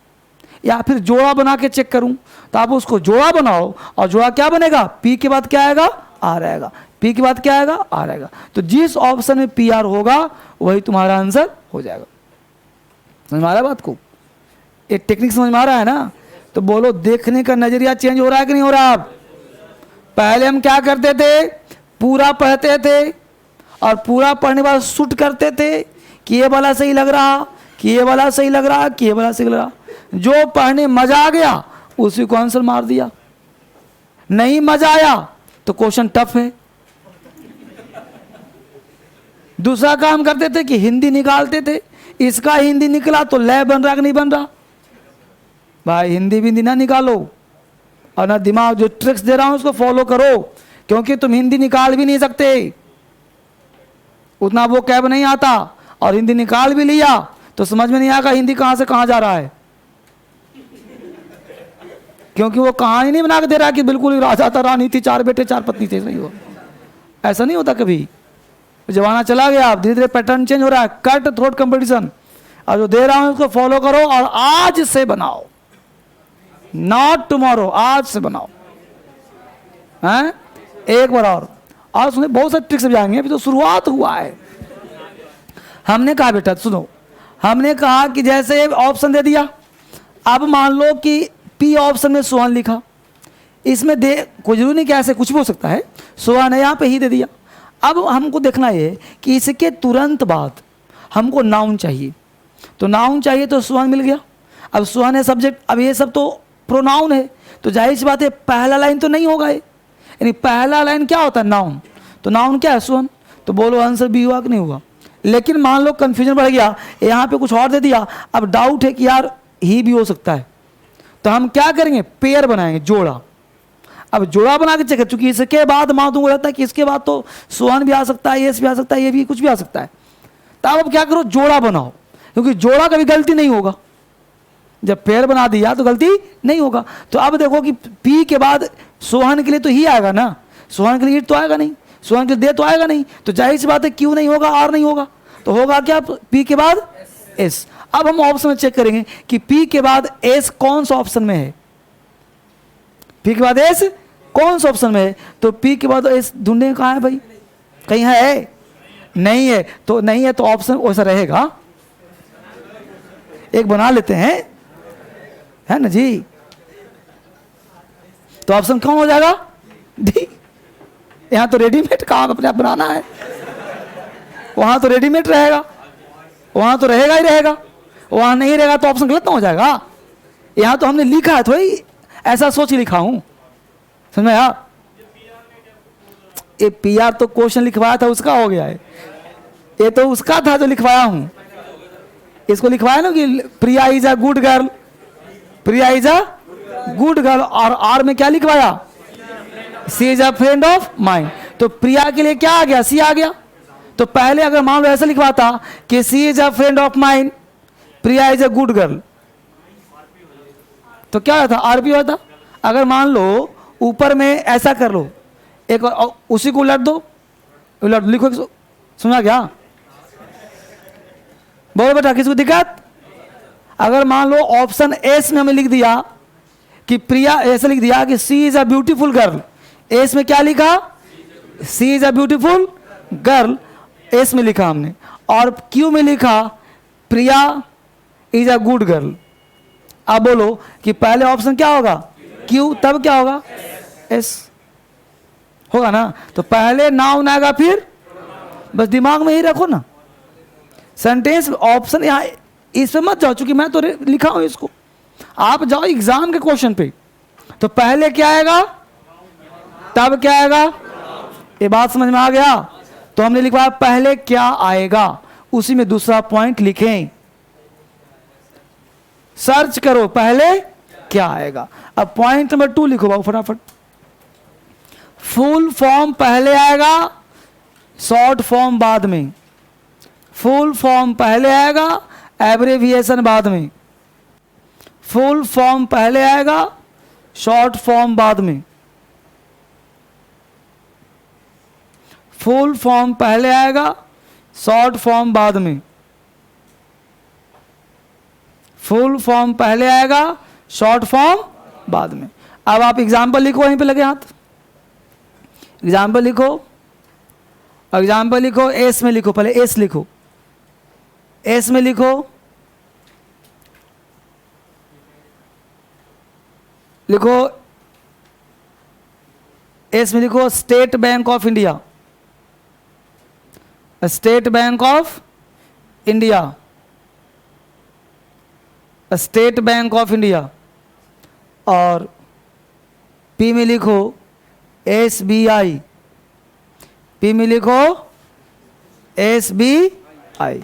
या फिर जोड़ा बना के चेक करूं। तो आप उसको जोड़ा बनाओ, और जोड़ा क्या बनेगा, P के बाद क्या आएगा, R आएगा, P के बाद क्या आएगा, R आएगा। तो जिस ऑप्शन में PR होगा वही तुम्हारा आंसर हो जाएगा। समझ में आ रहा है बात को? एक टेक्निक समझ में आ रहा है ना? तो बोलो, देखने का नजरिया चेंज हो रहा है कि नहीं हो रहा? अब पहले हम क्या करते थे, पूरा पढ़ते थे और पूरा पढ़ने के बाद शूट करते थे कि ये वाला सही लग रहा, कि ये वाला सही लग रहा, कि ये वाला सही लग रहा। जो पढ़ने मजा आ गया उसी को आंसर मार दिया। नहीं मजा आया तो क्वेश्चन टफ है। दूसरा काम करते थे कि हिंदी निकालते थे, इसका हिंदी निकला तो लय बन रहा कि नहीं बन रहा? भाई हिंदी भी ना निकालो और ना दिमाग, जो ट्रिक्स दे रहा हूं उसको फॉलो करो, क्योंकि तुम हिंदी निकाल भी नहीं सकते, उतना वो कैब नहीं आता, और हिंदी निकाल भी लिया तो समझ में नहीं आएगा हिंदी कहां से कहां जा रहा है, क्योंकि वो कहानी नहीं बना के दे रहा कि बिल्कुल राजा था, रानी थी, 4 बेटे 4 पत्नी थे। नहीं हो, ऐसा नहीं होता कभी। जमाना चला गया, धीरे धीरे पैटर्न चेंज हो रहा है। कट थ्रोट कंपटीशन, और जो दे रहा हूं उसको फॉलो करो और आज से बनाओ, नॉट टुमारो, आज से बनाओ। हैं? एक बार और सुनिए, बहुत सारे ट्रिक्स जाएंगे, अभी तो शुरुआत हुआ है। हमने कहा बेटा सुनो, हमने कहा कि जैसे ऑप्शन दे दिया, अब मान लो कि पी ऑप्शन में सुहान लिखा, इसमें दे कोई जरूरी नहीं कि ऐसे कुछ भी हो सकता है, सुहान है यहाँ पे ही दे दिया। अब हमको देखना ये कि इसके तुरंत बाद हमको नाउन चाहिए, तो नाउन चाहिए तो सुहान मिल गया। अब सुहान है सब्जेक्ट, अब ये सब तो प्रोनाउन है, तो जाहिर सी बात है पहला लाइन तो नहीं होगा, यानी पहला लाइन क्या होता है, नाउन, तो नाउन क्या है, सुहान। तो बोलो आंसर बी हुआ कि नहीं हुआ? लेकिन मान लो कंफ्यूजन बढ़ गया, यहाँ पे कुछ और दे दिया, अब डाउट है कि यार ही भी हो सकता है, तो हम क्या करेंगे, पेयर बनाएंगे, जोड़ा। अब जोड़ा बना के चेक, चूंकि इसके बाद मान दूंगा रहता है कि इसके बाद तो सुहान भी आ सकता है, एस भी आ सकता है, ये भी कुछ भी आ सकता है, तो अब क्या करो, जोड़ा बनाओ, क्योंकि जोड़ा कभी गलती नहीं होगा, जब पेयर बना दिया तो गलती नहीं होगा। तो अब देखो कि पी के बाद सोहन के लिए तो ही आएगा ना, सोहन के लिए तो आएगा नहीं, सोहन के लिए दे तो आएगा नहीं, तो जाहिर सी बात है क्यों नहीं होगा, आर नहीं होगा, तो होगा क्या, पी के बाद एस। अब हम ऑप्शन में चेक करेंगे कि पी के बाद एस कौन सा ऑप्शन में है, पी के बाद एस कौन सा ऑप्शन में है, तो पी के बाद एस ढूंढने कहाँ है भाई, कहीं है नहीं है, तो नहीं है तो ऑप्शन वैसा रहेगा, एक बना लेते हैं, है ना जी, तो ऑप्शन कौन हो जाएगा, डी। यहां तो रेडीमेड काम अपने आप बनाना है, वहां तो रेडीमेड रहेगा, वहां तो रहेगा ही रहेगा, वहां नहीं रहेगा तो ऑप्शन गलत ना हो जाएगा। यहां तो हमने लिखा है, थोड़ी ऐसा सोच ही लिखा हूं, समझ में यार। ये पीआर तो क्वेश्चन लिखवाया था उसका हो गया है, ये तो उसका था जो लिखवाया हूं, इसको लिखवाया ना कि Priya is a good girl, Priya is a good girl, और आर में क्या लिखवाया, she is a friend of mind, तो प्रिया के लिए क्या आ गया, सी आ गया। तो पहले अगर मान लो ऐसा लिखवाता कि she is a friend of mind, Priya is a good girl, तो क्या होता, आरपी होता। अगर मान लो ऊपर में ऐसा कर लो, एक उसी को उलट दो, उलट लिखो, सुना क्या, बोलो बेटा किसको दिक्कत। अगर मान लो ऑप्शन एस में हमें लिख दिया कि प्रिया, ऐसे लिख दिया कि she is a beautiful girl, S में क्या लिखा, she is a beautiful girl, S में लिखा हमने, और क्यू में लिखा Priya is a good girl. अब बोलो कि पहले ऑप्शन क्या होगा, क्यू, तब क्या होगा, एस होगा ना। तो पहले नाउन आएगा, फिर बस दिमाग में ही रखो ना, सेंटेंस ऑप्शन यहाँ इस पे मत जाओ, चूंकि मैं तो लिखा हूं इसको, आप जाओ एग्जाम के क्वेश्चन पे, तो पहले क्या आएगा, तब क्या आएगा, ये बात समझ में आ गया। तो हमने लिखा पहले क्या आएगा, उसी में दूसरा पॉइंट लिखें, सर्च करो पहले क्या आएगा। अब पॉइंट नंबर 2 लिखो बाबू फटाफट, फुल फॉर्म पहले आएगा, शॉर्ट फॉर्म बाद में, फुल फॉर्म पहले आएगा, एब्रेविएशन बाद में, फुल फॉर्म पहले आएगा, शॉर्ट फॉर्म बाद में, फुल फॉर्म पहले आएगा, शॉर्ट फॉर्म बाद में, फुल फॉर्म पहले आएगा, शॉर्ट फॉर्म बाद में। अब आप एग्जाम्पल लिखो, वहीं पे लगे हाथ, एग्जाम्पल लिखो, एग्जाम्पल लिखो, एस में लिखो, पहले एस लिखो, एस में लिखो लिखो, एस में लिखो state bank of India, state bank of India, state bank of India. और पी में लिखो SBI, पी में लिखो SBI।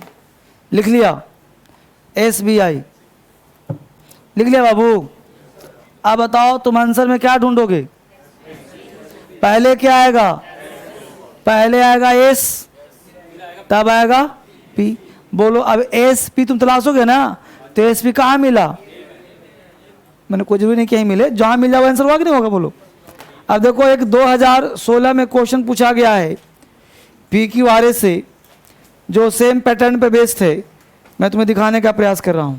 लिख लिया? SBI लिख लिया बाबू? अब बताओ तुम आंसर में क्या ढूंढोगे? पहले क्या आएगा? पहले आएगा S, तब आएगा P। बोलो अब SP तुम तलाशोगे ना, तो SP कहाँ मिला? मैंने कोई जरूरी नहीं कि यहीं मिले, जहां मिल जाओ आंसर होगा कि नहीं होगा? बोलो। अब देखो एक 2016 में क्वेश्चन पूछा गया है PQRS से, जो सेम पैटर्न पे बेस्ड है। मैं तुम्हें दिखाने का प्रयास कर रहा हूं,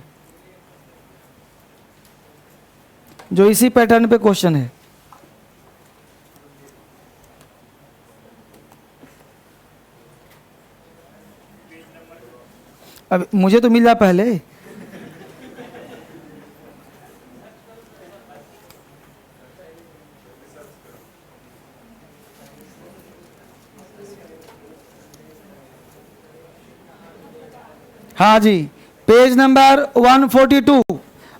जो इसी पैटर्न पे क्वेश्चन है। अब मुझे तो मिल जा पहले। हाँ जी, पेज नंबर 142।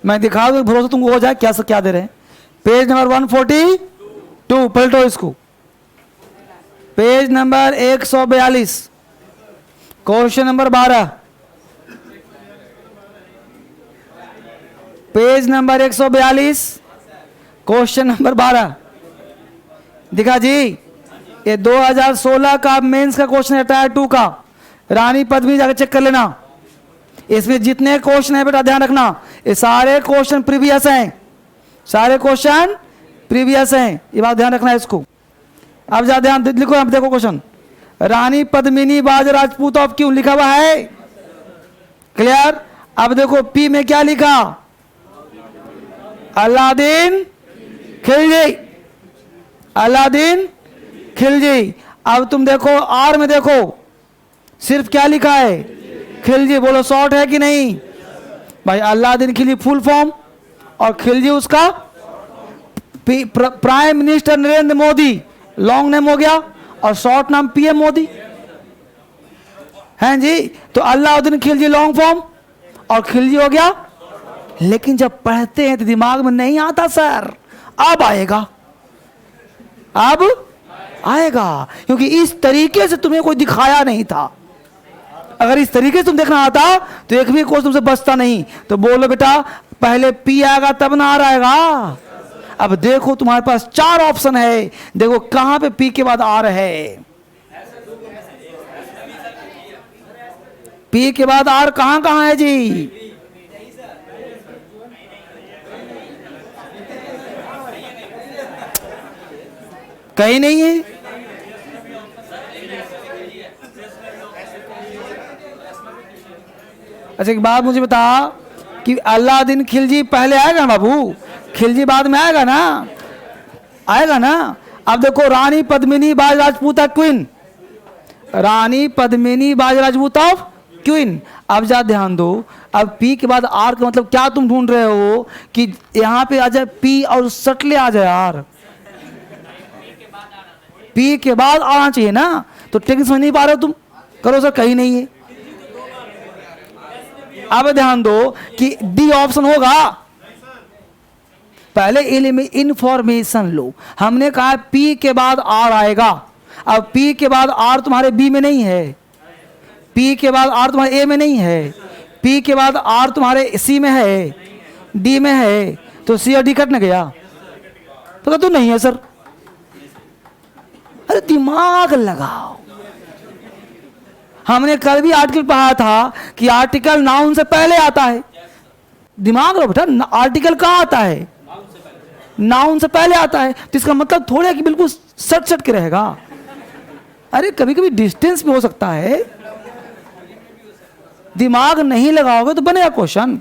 मैं दिखा दूं, भरोसा तुमको हो जाए क्या से क्या दे रहे हैं। पेज नंबर 142, पलटो इसको। Page number 142, question number 12। Page number 142, question number 12। दिखा जी, ये 2016 का मेंस का क्वेश्चन है, टायर 2 का। रानी पद्मिनी जाकर चेक कर लेना। इसमें जितने क्वेश्चन है बेटा ध्यान रखना, ये सारे क्वेश्चन प्रीवियस हैं, सारे क्वेश्चन प्रीवियस हैं, ये बात ध्यान रखना है इसको। अब जा ध्यान लिखो, अब देखो क्वेश्चन, रानी पद्मिनी बाज राजपूत ऑफ क्यों लिखा हुआ है? क्लियर? अब देखो पी में क्या लिखा? Aladdin Khilji, Aladdin Khilji. अब तुम देखो आर में देखो सिर्फ क्या लिखा है? खिलजी। बोलो शॉर्ट है कि नहीं भाई? अलादीन खिलजी फुल फॉर्म, और खिलजी उसका prime minister Narendra Modi long name हो गया, और शॉर्ट नाम PM मोदी हैं जी। तो अलाउद्दीन खिलजी लॉन्ग फॉर्म, और खिलजी हो गया। लेकिन जब पढ़ते हैं तो दिमाग में नहीं आता सर। अब आएगा, अब आएगा, क्योंकि इस तरीके से तुम्हें कोई दिखाया नहीं था। अगर इस तरीके से तुम देखना आता तो एक भी क्वेश्चन तुमसे बचता नहीं। तो बोलो बेटा पहले P आएगा तब ना R आएगा। अब देखो तुम्हारे पास 4 ऑप्शन है, देखो कहां पे P के बाद R है। P के बाद R कहां कहां है जी? कहीं नहीं है। अच्छा एक बात मुझे बता कि अलादीन खिलजी पहले आएगा ना बाबू? खिलजी बाद में आएगा ना? आएगा ना? अब देखो रानी पद्मिनी बाज राजपूत क्वीन, रानी पद्मिनी बाज राजपूत ऑफ क्वीन। अब जा ध्यान दो, अब P के बाद R का मतलब क्या तुम ढूंढ रहे हो कि यहां पे आ जाए P और सटले आ जाए R? P के बाद आना चाहिए ना। तो टेक्निक समझ नहीं पा रहे हो तुम? करो सर, कहीं नहीं है। अब ध्यान दो कि D ऑप्शन होगा। पहले इंफॉर्मेशन लो। हमने कहा P के बाद R आएगा। अब P के बाद R तुम्हारे B में नहीं है, P के बाद R तुम्हारे A में नहीं है, P के बाद R तुम्हारे C में है, D में है। तो C और D कट न गया? तो तू नहीं है सर। अरे दिमाग लगाओ। हमने कल भी आर्टिकल पढ़ा था कि आर्टिकल नाउन से पहले आता है। दिमाग लो बेटा, आर्टिकल कहाँ आता है? नाउन से पहले आता है। तो इसका मतलब थोड़ा कि बिल्कुल सट सट के रहेगा। अरे कभी कभी डिस्टेंस भी हो सकता है। दिमाग नहीं लगाओगे तो बनेगा क्वेश्चन।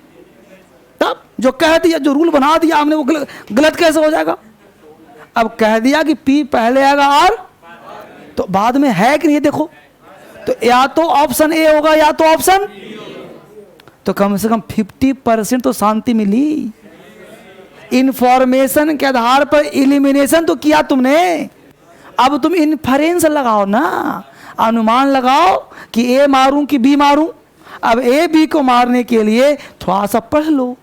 तब जो कह दिया, जो रूल बना दिया हमने, वो गलत कैसे हो जाएगा? अब कह दिया कि P पहले आएगा R, तो बाद में है कि नहीं देखो। तो या तो ऑप्शन A होगा या तो ऑप्शन, तो कम से कम 50% तो शांति मिली। इंफॉर्मेशन के आधार पर इलिमिनेशन तो किया तुमने, अब तुम इन्फरेंस लगाओ ना, अनुमान लगाओ कि ए मारूं कि बी मारूं। अब ए बी को मारने के लिए थोड़ा सा पढ़ लो,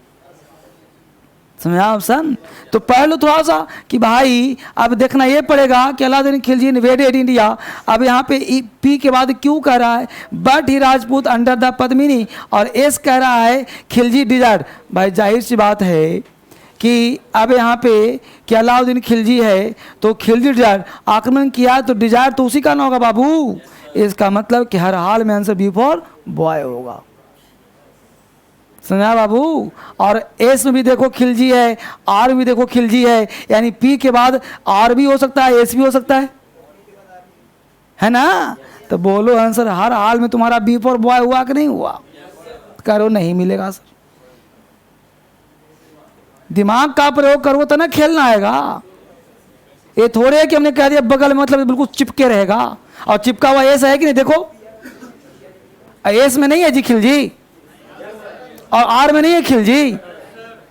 समझा ऑप्शन? तो पढ़ लो थोड़ा सा कि भाई अब देखना ये पड़ेगा कि अलाउद्दीन खिलजी इन्वेडेड इंडिया। अब यहाँ पे पी के बाद क्यू कह रहा है but he Rajput under the Padmini, और एस कह रहा है खिलजी डिजायर्ड। भाई जाहिर सी बात है कि अब यहाँ पे कि अलाउद्दीन खिलजी है तो खिलजी डिजायर्ड आक्रमण किया तो डिजायर तो उसी का ना होगा बाबू। इसका मतलब कि हर हाल में आंसर बी फॉर बॉय होगा, समझा बाबू? और एस में भी देखो खिलजी है, आर में भी देखो खिलजी है, यानी पी के बाद आर भी हो सकता है, एस भी हो सकता है ना? तो बोलो आंसर हर हाल में तुम्हारा बी फॉर बॉय हुआ कि नहीं हुआ? करो, नहीं मिलेगा सर। दिमाग का प्रयोग करो तो ना खेलना आएगा। ये थोड़े है कि हमने कह दिया बगल में मतलब बिल्कुल चिपके रहेगा, और चिपका हुआ एस है कि नहीं? देखो एस में नहीं है जी खिलजी, और आर में नहीं है खिलजी,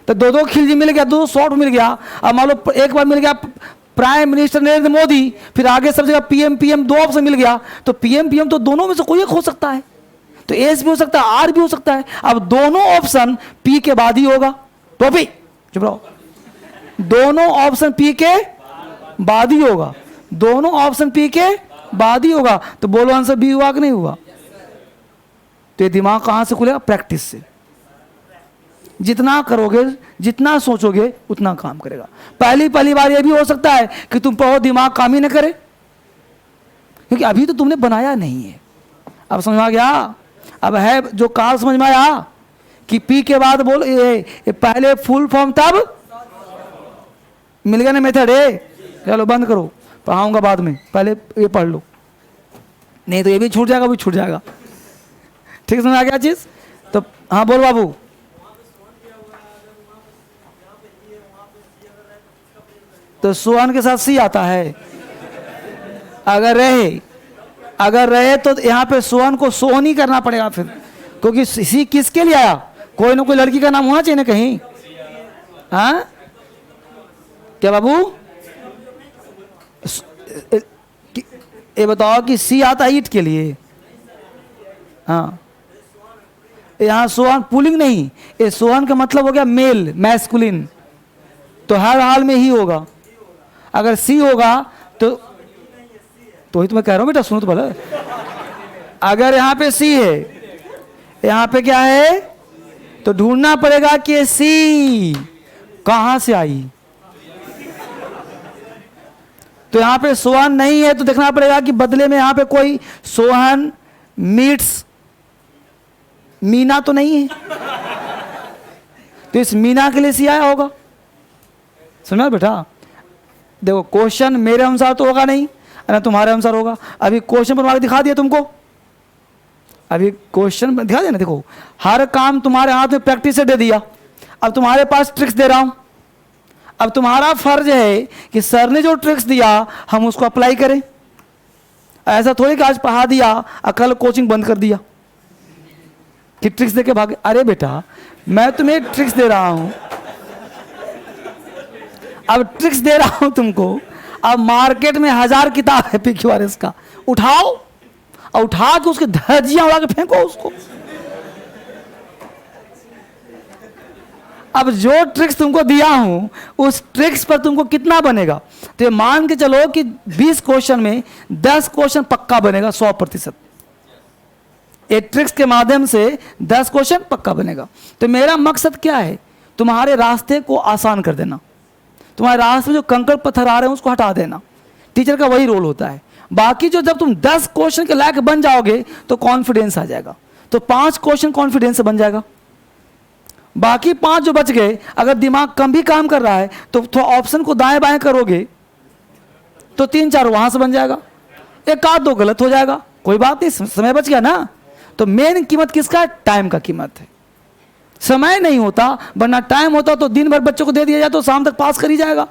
तो दो दो खिलजी मिल गया, दो शॉर्ट मिल गया। अब मान लो एक बार मिल गया प्राइम मिनिस्टर नरेंद्र मोदी, फिर आगे सब जगह पीएम पीएम, दो ऑप्शन मिल गया, तो पीएम पीएम तो दोनों में से कोई एक हो सकता है, तो एस भी हो सकता है, आर भी हो सकता है। अब दोनों ऑप्शन पी के बाद ही होगा। टोपी चुप रहो, दोनों ऑप्शन पी के बाद ही होगा, दोनों ऑप्शन पी के बाद ही होगा। तो बोलो आंसर बी हुआ कि नहीं हुआ? तो ये दिमाग कहां से खुलेगा? प्रैक्टिस से। जितना करोगे, जितना सोचोगे उतना काम करेगा। पहली बार ये भी हो सकता है कि तुम पढ़ो दिमाग काम ही न करे, क्योंकि अभी तो तुमने बनाया नहीं है। अब समझ में आ गया? अब है जो काल समझ में आया कि पी के बाद बोल ये पहले फुल फॉर्म तब मिल गया ना मेथड है। चलो बंद करो, पढ़ाऊंगा बाद में, पहले ये पढ़ लो, नहीं तो ये भी छूट जाएगा, वो भी छूट जाएगा। ठीक समझ आ गया चीज? तो हाँ बोल बाबू। तो सोहन के साथ सी आता है, अगर रहे तो यहाँ पे सोहन को सोहनी करना पड़ेगा फिर, क्योंकि सी किसके लिए आया? कोई ना कोई लड़की का नाम होना चाहिए ना कहीं। हाँ क्या बाबू? ये बताओ कि सी आता है ईट के लिए। हाँ यहाँ सोहन पुलिंग नहीं, ये सोहन का मतलब हो गया मेल, मैस्कुलिन, तो हर हाल में ही होगा। अगर सी होगा तो ही तो मैं कह रहा हूं बेटा, सुनो तो भला। अगर यहाँ पे सी है, यहाँ पे क्या है, तो ढूंढना पड़ेगा कि सी कहां से आई। तो यहाँ पे सोहन नहीं है तो देखना पड़ेगा कि बदले में यहाँ पे कोई सोहन मीट्स मीना तो नहीं है, तो इस मीना के लिए सी आया होगा। सुना बेटा? देखो क्वेश्चन मेरे अनुसार तो होगा नहीं, ना तुम्हारे अनुसार होगा। अभी क्वेश्चन बनवा के दिखा दिया तुमको, अभी क्वेश्चन दिखा दिया ना। देखो हर काम तुम्हारे हाथ में प्रैक्टिस से दे दिया, अब तुम्हारे पास ट्रिक्स दे रहा हूं। अब तुम्हारा फर्ज है कि सर ने जो ट्रिक्स दिया हम उसको अप्लाई करें। ऐसा थोड़ी कि आज पढ़ा दिया और कल कोचिंग बंद कर दिया कि ट्रिक्स देके भागे। अरे बेटा मैं तुम्हें ट्रिक्स दे रहा हूं, अब ट्रिक्स दे रहा हूं तुमको। अब मार्केट में 1000 किताब है PQRS का, उठाओ और उठा के उसके धज्जियां उड़ा के फेंको उसको। अब जो ट्रिक्स तुमको दिया हूं उस ट्रिक्स पर तुमको कितना बनेगा? तो ये मान के चलो कि 20 क्वेश्चन में 10 क्वेश्चन पक्का बनेगा, 100%। ये ट्रिक्स के माध्यम से 10 क्वेश्चन पक्का बनेगा। तो मेरा मकसद क्या है? तुम्हारे रास्ते को आसान कर देना, तुम्हारे रास्ते में जो कंकड़ पत्थर आ रहे हैं उसको हटा देना। टीचर का वही रोल होता है। बाकी जो जब तुम 10 क्वेश्चन के लायक बन जाओगे तो कॉन्फिडेंस आ जाएगा, तो 5 क्वेश्चन कॉन्फिडेंस से बन जाएगा। बाकी 5 जो बच गए, अगर दिमाग कम भी काम कर रहा है तो थोड़ा ऑप्शन को दाएं बाएं करोगे तो 3-4 वहां से बन जाएगा, एक आध दो गलत हो जाएगा, कोई बात नहीं, समय बच गया ना। तो मेन कीमत किसका है? टाइम का कीमत है। समय नहीं होता, वरना टाइम होता तो दिन भर बच्चों को दे दिया जाए तो शाम तक पास कर ही जाएगा।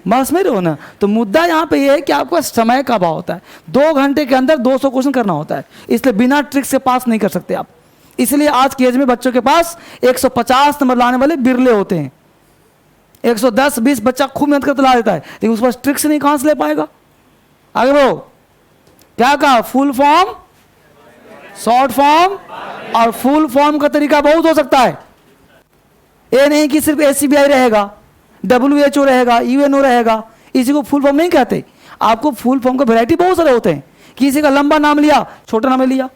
बस में रहो ना। तो मुद्दा यहाँ पे ये है कि आपको समय का अभाव होता है। 2 घंटे के अंदर 200 क्वेश्चन करना होता है, इसलिए बिना ट्रिक्स से पास नहीं कर सकते आप। इसलिए आज की एज में बच्चों के पास 150 नंबर लाने वाले बिरले होते हैं। 110-20 बच्चा खूब मेहनत करके ला देता है, लेकिन उस पास ट्रिक्स नहीं, कहां से ले पाएगा। आगे बढ़ो, क्या कहा, फुल फॉर्म, शॉर्ट फॉर्म, और फुल फॉर्म का तरीका बहुत हो सकता है। ये नहीं कि सिर्फ ACBI रहेगा, WHO रहेगा, UNO रहेगा, इसी को फुल फॉर्म नहीं कहते। आपको फुल फॉर्म का वैरायटी बहुत सारे होते हैं, किसी का लंबा नाम लिया, छोटा नाम लिया,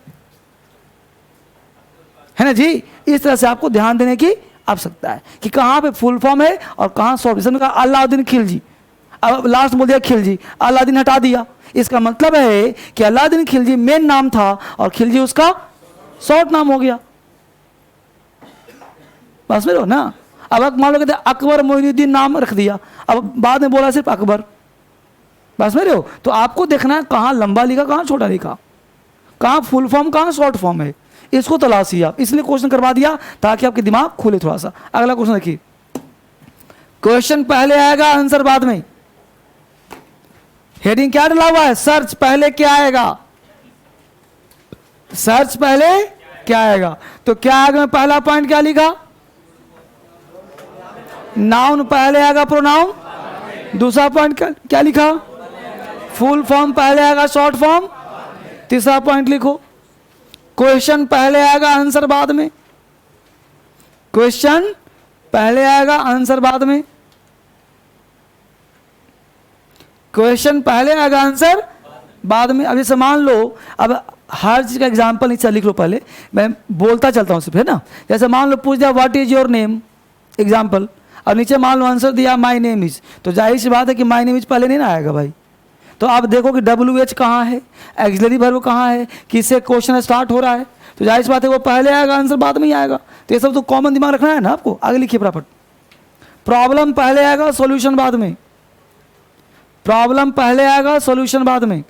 है ना जी। इस तरह से आपको ध्यान देने की आवश्यकता है कि कहां पे फुल फॉर्म है और कहां शॉर्ट। जैसे कहा अलाउद्दीन खिलजी, अब लास्ट बोल दिया खिलजी, अलाउद्दीन हटा दिया, इसका मतलब है कि अलाउद्दीन खिलजी मेन नाम था और खिलजी उसका शॉर्ट नाम हो गया। बस में रहो ना। अब मान लो कहते अकबर मोइनुद्दीन नाम रख दिया, अब बाद में बोला सिर्फ अकबर। बस में रहो। तो आपको देखना है कहाँ लंबा लिखा, कहाँ छोटा लिखा, कहाँ फुल फॉर्म, कहाँ शॉर्ट फॉर्म है, इसको तलाशिए आप। इसलिए क्वेश्चन करवा दिया ताकि आपके दिमाग खुले थोड़ा सा। अगला क्वेश्चन देखिए, क्वेश्चन पहले आएगा, आंसर बाद में। हेडिंग क्या डला हुआ है, सर्च पहले क्या आएगा, सर्च पहले क्या आएगा। तो क्या आएगा, मैं पहला पॉइंट क्या लिखा, नाउन पहले आएगा, प्रोनाउन। दूसरा पॉइंट क्या लिखा, फुल फॉर्म पहले आएगा, शॉर्ट फॉर्म। तीसरा पॉइंट लिखो, क्वेश्चन पहले आएगा, आंसर बाद में। क्वेश्चन पहले आएगा, आंसर बाद में। क्वेश्चन पहले आएगा, आंसर बाद में। अब जैसे मान लो, अब हर चीज का एग्जांपल नीचे लिख लो, पहले मैं बोलता चलता हूं सिर्फ, है ना। जैसे मान लो पूछ दिया what is your name, example, और नीचे मान लो आंसर दिया माय नेम इज, तो जाहिर सी बात है कि माय नेम इज पहले नहीं ना आएगा भाई। तो आप देखो कि WH कहाँ है, एक्सिलरी वर्ब कहाँ है, किससे क्वेश्चन स्टार्ट हो रहा है, तो जाहिर सी बात है वो पहले आएगा, आंसर बाद में ही आएगा। तो ये सब तो कॉमन दिमाग रखना है ना आपको। आगे लिखिए फटाफट, प्रॉब्लम पहले आएगा, सॉल्यूशन बाद में। प्रॉब्लम पहले आएगा, सॉल्यूशन बाद में।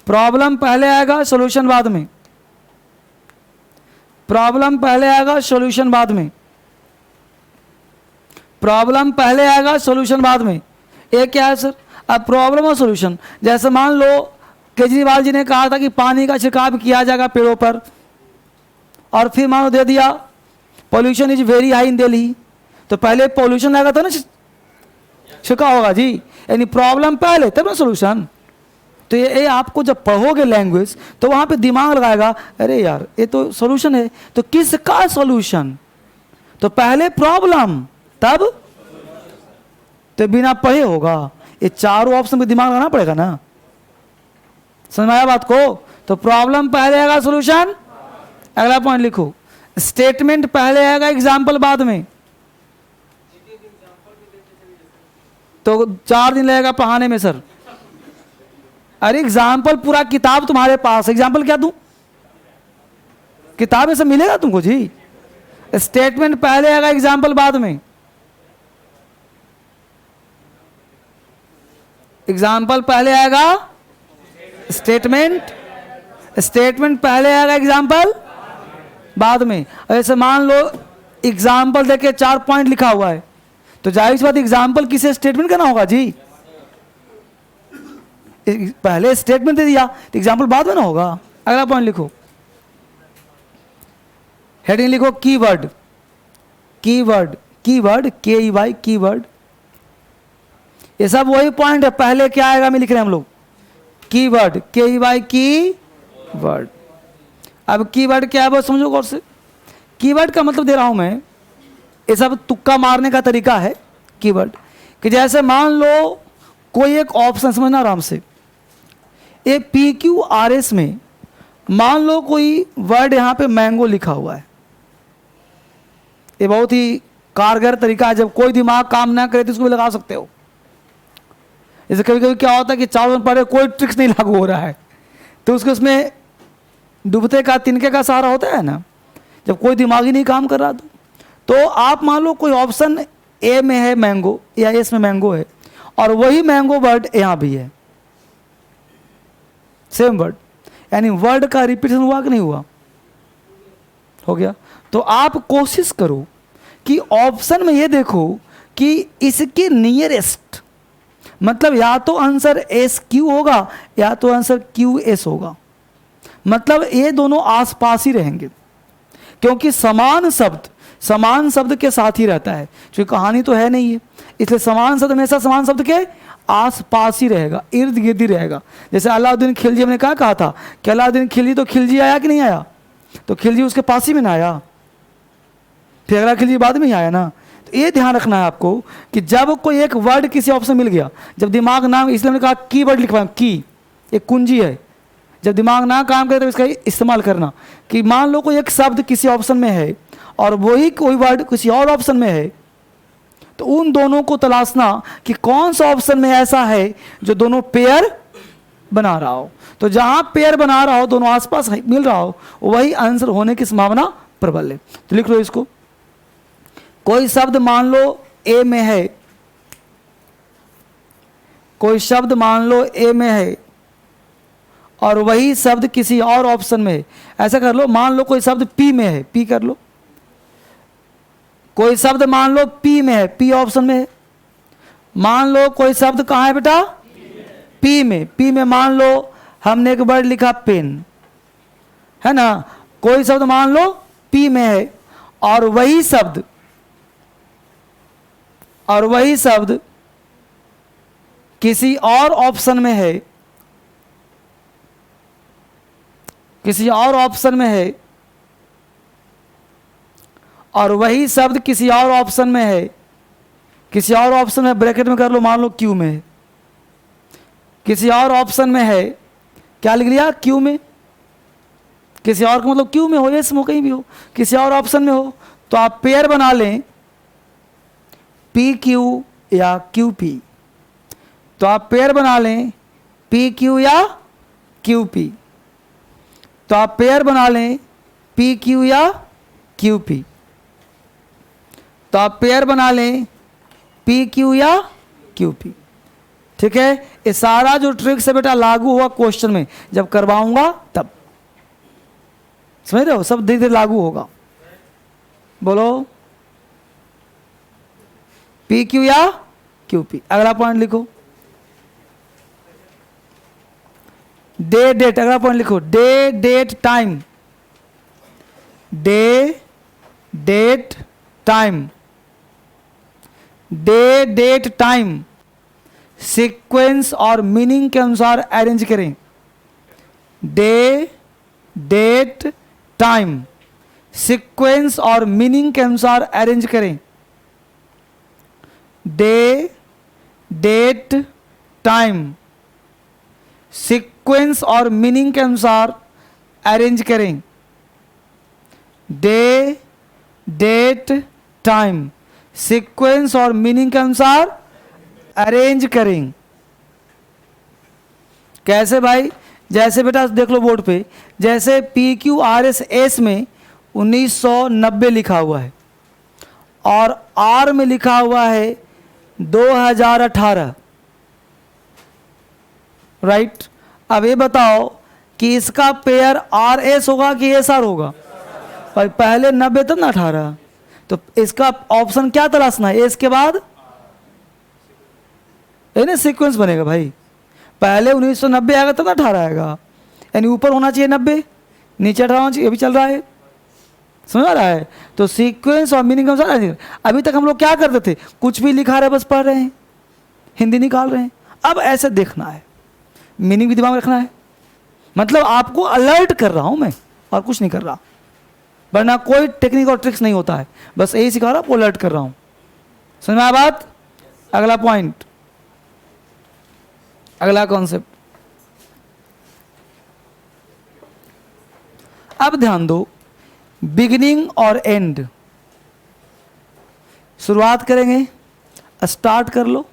प्रॉब्लम पहले आएगा, सॉल्यूशन बाद में। प्रॉब्लम पहले आएगा, सॉल्यूशन बाद में। प्रॉब्लम पहले आएगा, सॉल्यूशन बाद में। एक क्या है सर, अब प्रॉब्लम और सॉल्यूशन। जैसे मान लो केजरीवाल जी ने कहा था कि पानी का छिड़काव किया जाएगा पेड़ों पर, और फिर मान लो दे दिया pollution is very high in Delhi, तो पहले पॉल्यूशन आएगा तो ना छिड़काव होगा जी, यानी प्रॉब्लम पहले तब ना सॉल्यूशन। तो ये आपको जब पढ़ोगे लैंग्वेज तो वहां पे दिमाग लगाएगा, अरे यार ये तो सॉल्यूशन है, तो किसका सॉल्यूशन, तो पहले प्रॉब्लम तब, तो बिना पढ़े होगा। ये चारों ऑप्शन में दिमाग लगाना पड़ेगा ना, समझ में आया बात को। तो प्रॉब्लम पहले आएगा, सॉल्यूशन। अगला पॉइंट लिखो, स्टेटमेंट पहले आएगा, एग्जाम्पल बाद में। तो 4 दिन लगेगा पढ़ाने में सर। अरे एग्जाम्पल पूरा किताब तुम्हारे पास, एग्जाम्पल क्या दूं, किताब में सब मिलेगा तुमको जी। स्टेटमेंट पहले आएगा, एग्जाम्पल बाद में। एग्जाम्पल पहले आएगा, स्टेटमेंट, स्टेटमेंट पहले आएगा, एग्जाम्पल बाद में। ऐसे मान लो एग्जाम्पल देके 4 पॉइंट लिखा हुआ है, तो जाहिर सी बात एग्जाम्पल किसे स्टेटमेंट करना होगा जी। पहले स्टेटमेंट दे दिया तो एग्जाम्पल बाद में ना होगा। अगला पॉइंट लिखो, हेडिंग लिखो keyword. Keyword, keyword, KEY, keyword. ये सब वही पॉइंट है, पहले क्या आएगा में लिख रहे हैं हम लोग, कीवर्ड, KEY, कीवर्ड। अब कीवर्ड क्या है वो समझो गौर से। कीवर्ड का मतलब दे रहा हूं मैं, ये सब तुक्का मारने का तरीका है कीवर्ड। कि जैसे मान लो कोई एक ऑप्शन, समझना आराम से, ये PQRS में मान लो कोई वर्ड यहां पे मैंगो लिखा हुआ है। ये बहुत ही कारगर तरीका है, जब कोई दिमाग काम ना करे तो इसको भी लगा सकते हो। जैसे कभी कभी क्या होता है कि 4 दिन पहले कोई ट्रिक्स नहीं लागू हो रहा है, तो उसके उसमें डूबते का तिनके का सहारा होता है ना, जब कोई दिमाग ही नहीं काम कर रहा। तो आप मान लो कोई ऑप्शन A में है मैंगो, या S में मैंगो है, और वही मैंगो वर्ड यहां भी है, सेम वर्ड, यानी वर्ड का रिपीटेशन हुआ कि नहीं हुआ, हो गया। तो आप कोशिश करो कि ऑप्शन में ये देखो कि इसके नियरेस्ट, मतलब या तो आंसर SQ होगा या तो आंसर QS होगा। मतलब ये दोनों आसपास ही रहेंगे, क्योंकि समान शब्द के साथ ही रहता है, क्योंकि कहानी तो है नहीं है, इसलिए समान शब्द हमेशा समान शब्द के आसपास ही रहेगा, इर्द गिर्द ही रहेगा। जैसे अलाउद्दीन खिलजी, हमने क्या कहा था कि अलाउद्दीन खिलजी, तो खिलजी आया कि नहीं आया, तो खिलजी उसके पास ही में ना आया, फिर अगला खिलजी बाद में ही आया ना। तो ये ध्यान रखना है आपको कि जब कोई एक वर्ड किसी ऑप्शन मिल गया, जब दिमाग ना, इसलिए हमने कहा की वर्ड लिखवाएं, की एक कुंजी है, जब दिमाग ना काम करे तो इसका इस्तेमाल करना। कि मान लो कोई एक शब्द किसी ऑप्शन में है और वही कोई वर्ड किसी और ऑप्शन में है, तो उन दोनों को तलाशना कि कौन सा ऑप्शन में ऐसा है जो दोनों पेयर बना रहा हो। तो जहां पेयर बना रहा हो, दोनों आसपास मिल रहा हो, वही आंसर होने की संभावना प्रबल है। तो लिख लो इसको। कोई शब्द मान लो ए में है, कोई शब्द मान लो ए में है और वही शब्द किसी और ऑप्शन में है। ऐसा कर लो, मान लो कोई शब्द पी में है, पी कर लो। कोई शब्द मान लो पी में है, पी ऑप्शन में है। मान लो कोई शब्द कहाँ है बेटा, पी में। पी में मान लो हमने एक वर्ड लिखा पेन, है ना। कोई शब्द मान लो पी में है और वही शब्द किसी और ऑप्शन में है, किसी और ऑप्शन में है, और वही शब्द किसी और ऑप्शन में है, किसी और ऑप्शन में ब्रैकेट में कर लो, मान लो क्यू में है, किसी और ऑप्शन में है, क्या लिख लिया, क्यू में। किसी और का मतलब क्यू में हो या इसमें कहीं भी हो, किसी और ऑप्शन में हो, तो आप पेयर बना लें पी क्यू या क्यू पी। तो आप पेयर बना लें पी क्यू या क्यू पी। तो आप पेयर बना लें पी क्यू या क्यू पी। तो आप पेयर बना लें पी क्यू या क्यू पी। ठीक है, ये सारा जो ट्रिक्स है बेटा लागू होगा क्वेश्चन में, जब करवाऊंगा तब। समझ रहे हो, सब धीरे धीरे लागू होगा। बोलो पी क्यू या क्यू पी। अगला पॉइंट लिखो, डे डेट। अगला पॉइंट लिखो, day date time. Day date time, day date time sequence और मीनिंग के अनुसार अरेंज करें। डे डेट टाइम सीक्वेंस और मीनिंग के अनुसार अरेंज करें। डे डेट टाइम सीक्वेंस और मीनिंग के अनुसार अरेंज करें। डे डेट टाइम सीक्वेंस और मीनिंग के अनुसार अरेंज करें। कैसे भाई, जैसे बेटा देख लो बोर्ड पे, जैसे P Q R S S में 1990 लिखा हुआ है और आर में लिखा हुआ है 2018, राइट। अब ये बताओ कि इसका पेयर आर एस होगा कि एस आर होगा। भाई पहले 90 तब ना 18, तो इसका ऑप्शन क्या तलाशना है, एस के बाद ना सीक्वेंस बनेगा भाई। पहले 1990 आएगा तब ना 18 आएगा, यानी ऊपर होना चाहिए 90, नीचे 18 होना चाहिए। अभी चल रहा है, समझ आ रहा है। तो सीक्वेंस और मीनिंग के अनुसार अभी तक हम लोग क्या करते थे, कुछ भी लिखा रहे बस पढ़ रहे हैं, हिंदी निकाल रहे हैं। अब ऐसे देखना है, मीनिंग भी दिमाग में रखना है। मतलब आपको अलर्ट कर रहा हूं मैं, और कुछ नहीं कर रहा, वरना कोई टेक्निक और ट्रिक्स नहीं होता है, बस यही सिखा रहा हूं, आपको अलर्ट कर रहा हूं। समझ में आया बात। अगला पॉइंट, अगला कॉन्सेप्ट। अब ध्यान दो, बिगिनिंग और एंड। शुरुआत करेंगे, स्टार्ट कर लो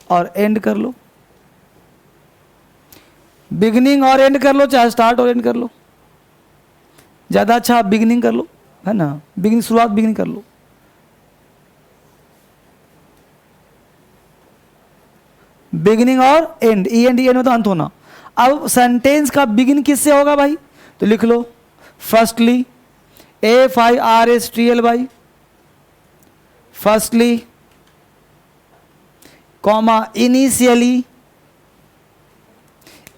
और एंड कर लो। बिगिनिंग और एंड कर लो, चाहे स्टार्ट और एंड कर लो। ज़्यादा अच्छा आप बिगिनिंग कर लो, है ना, बिगिनिंग शुरुआत बिगिनिंग कर लो। बिगिनिंग और एंड, ई एंड में तो अंत होना। अब सेंटेंस का बिगिन किससे होगा भाई, तो लिख लो firstly, FIRSTLY, firstly, comma initially,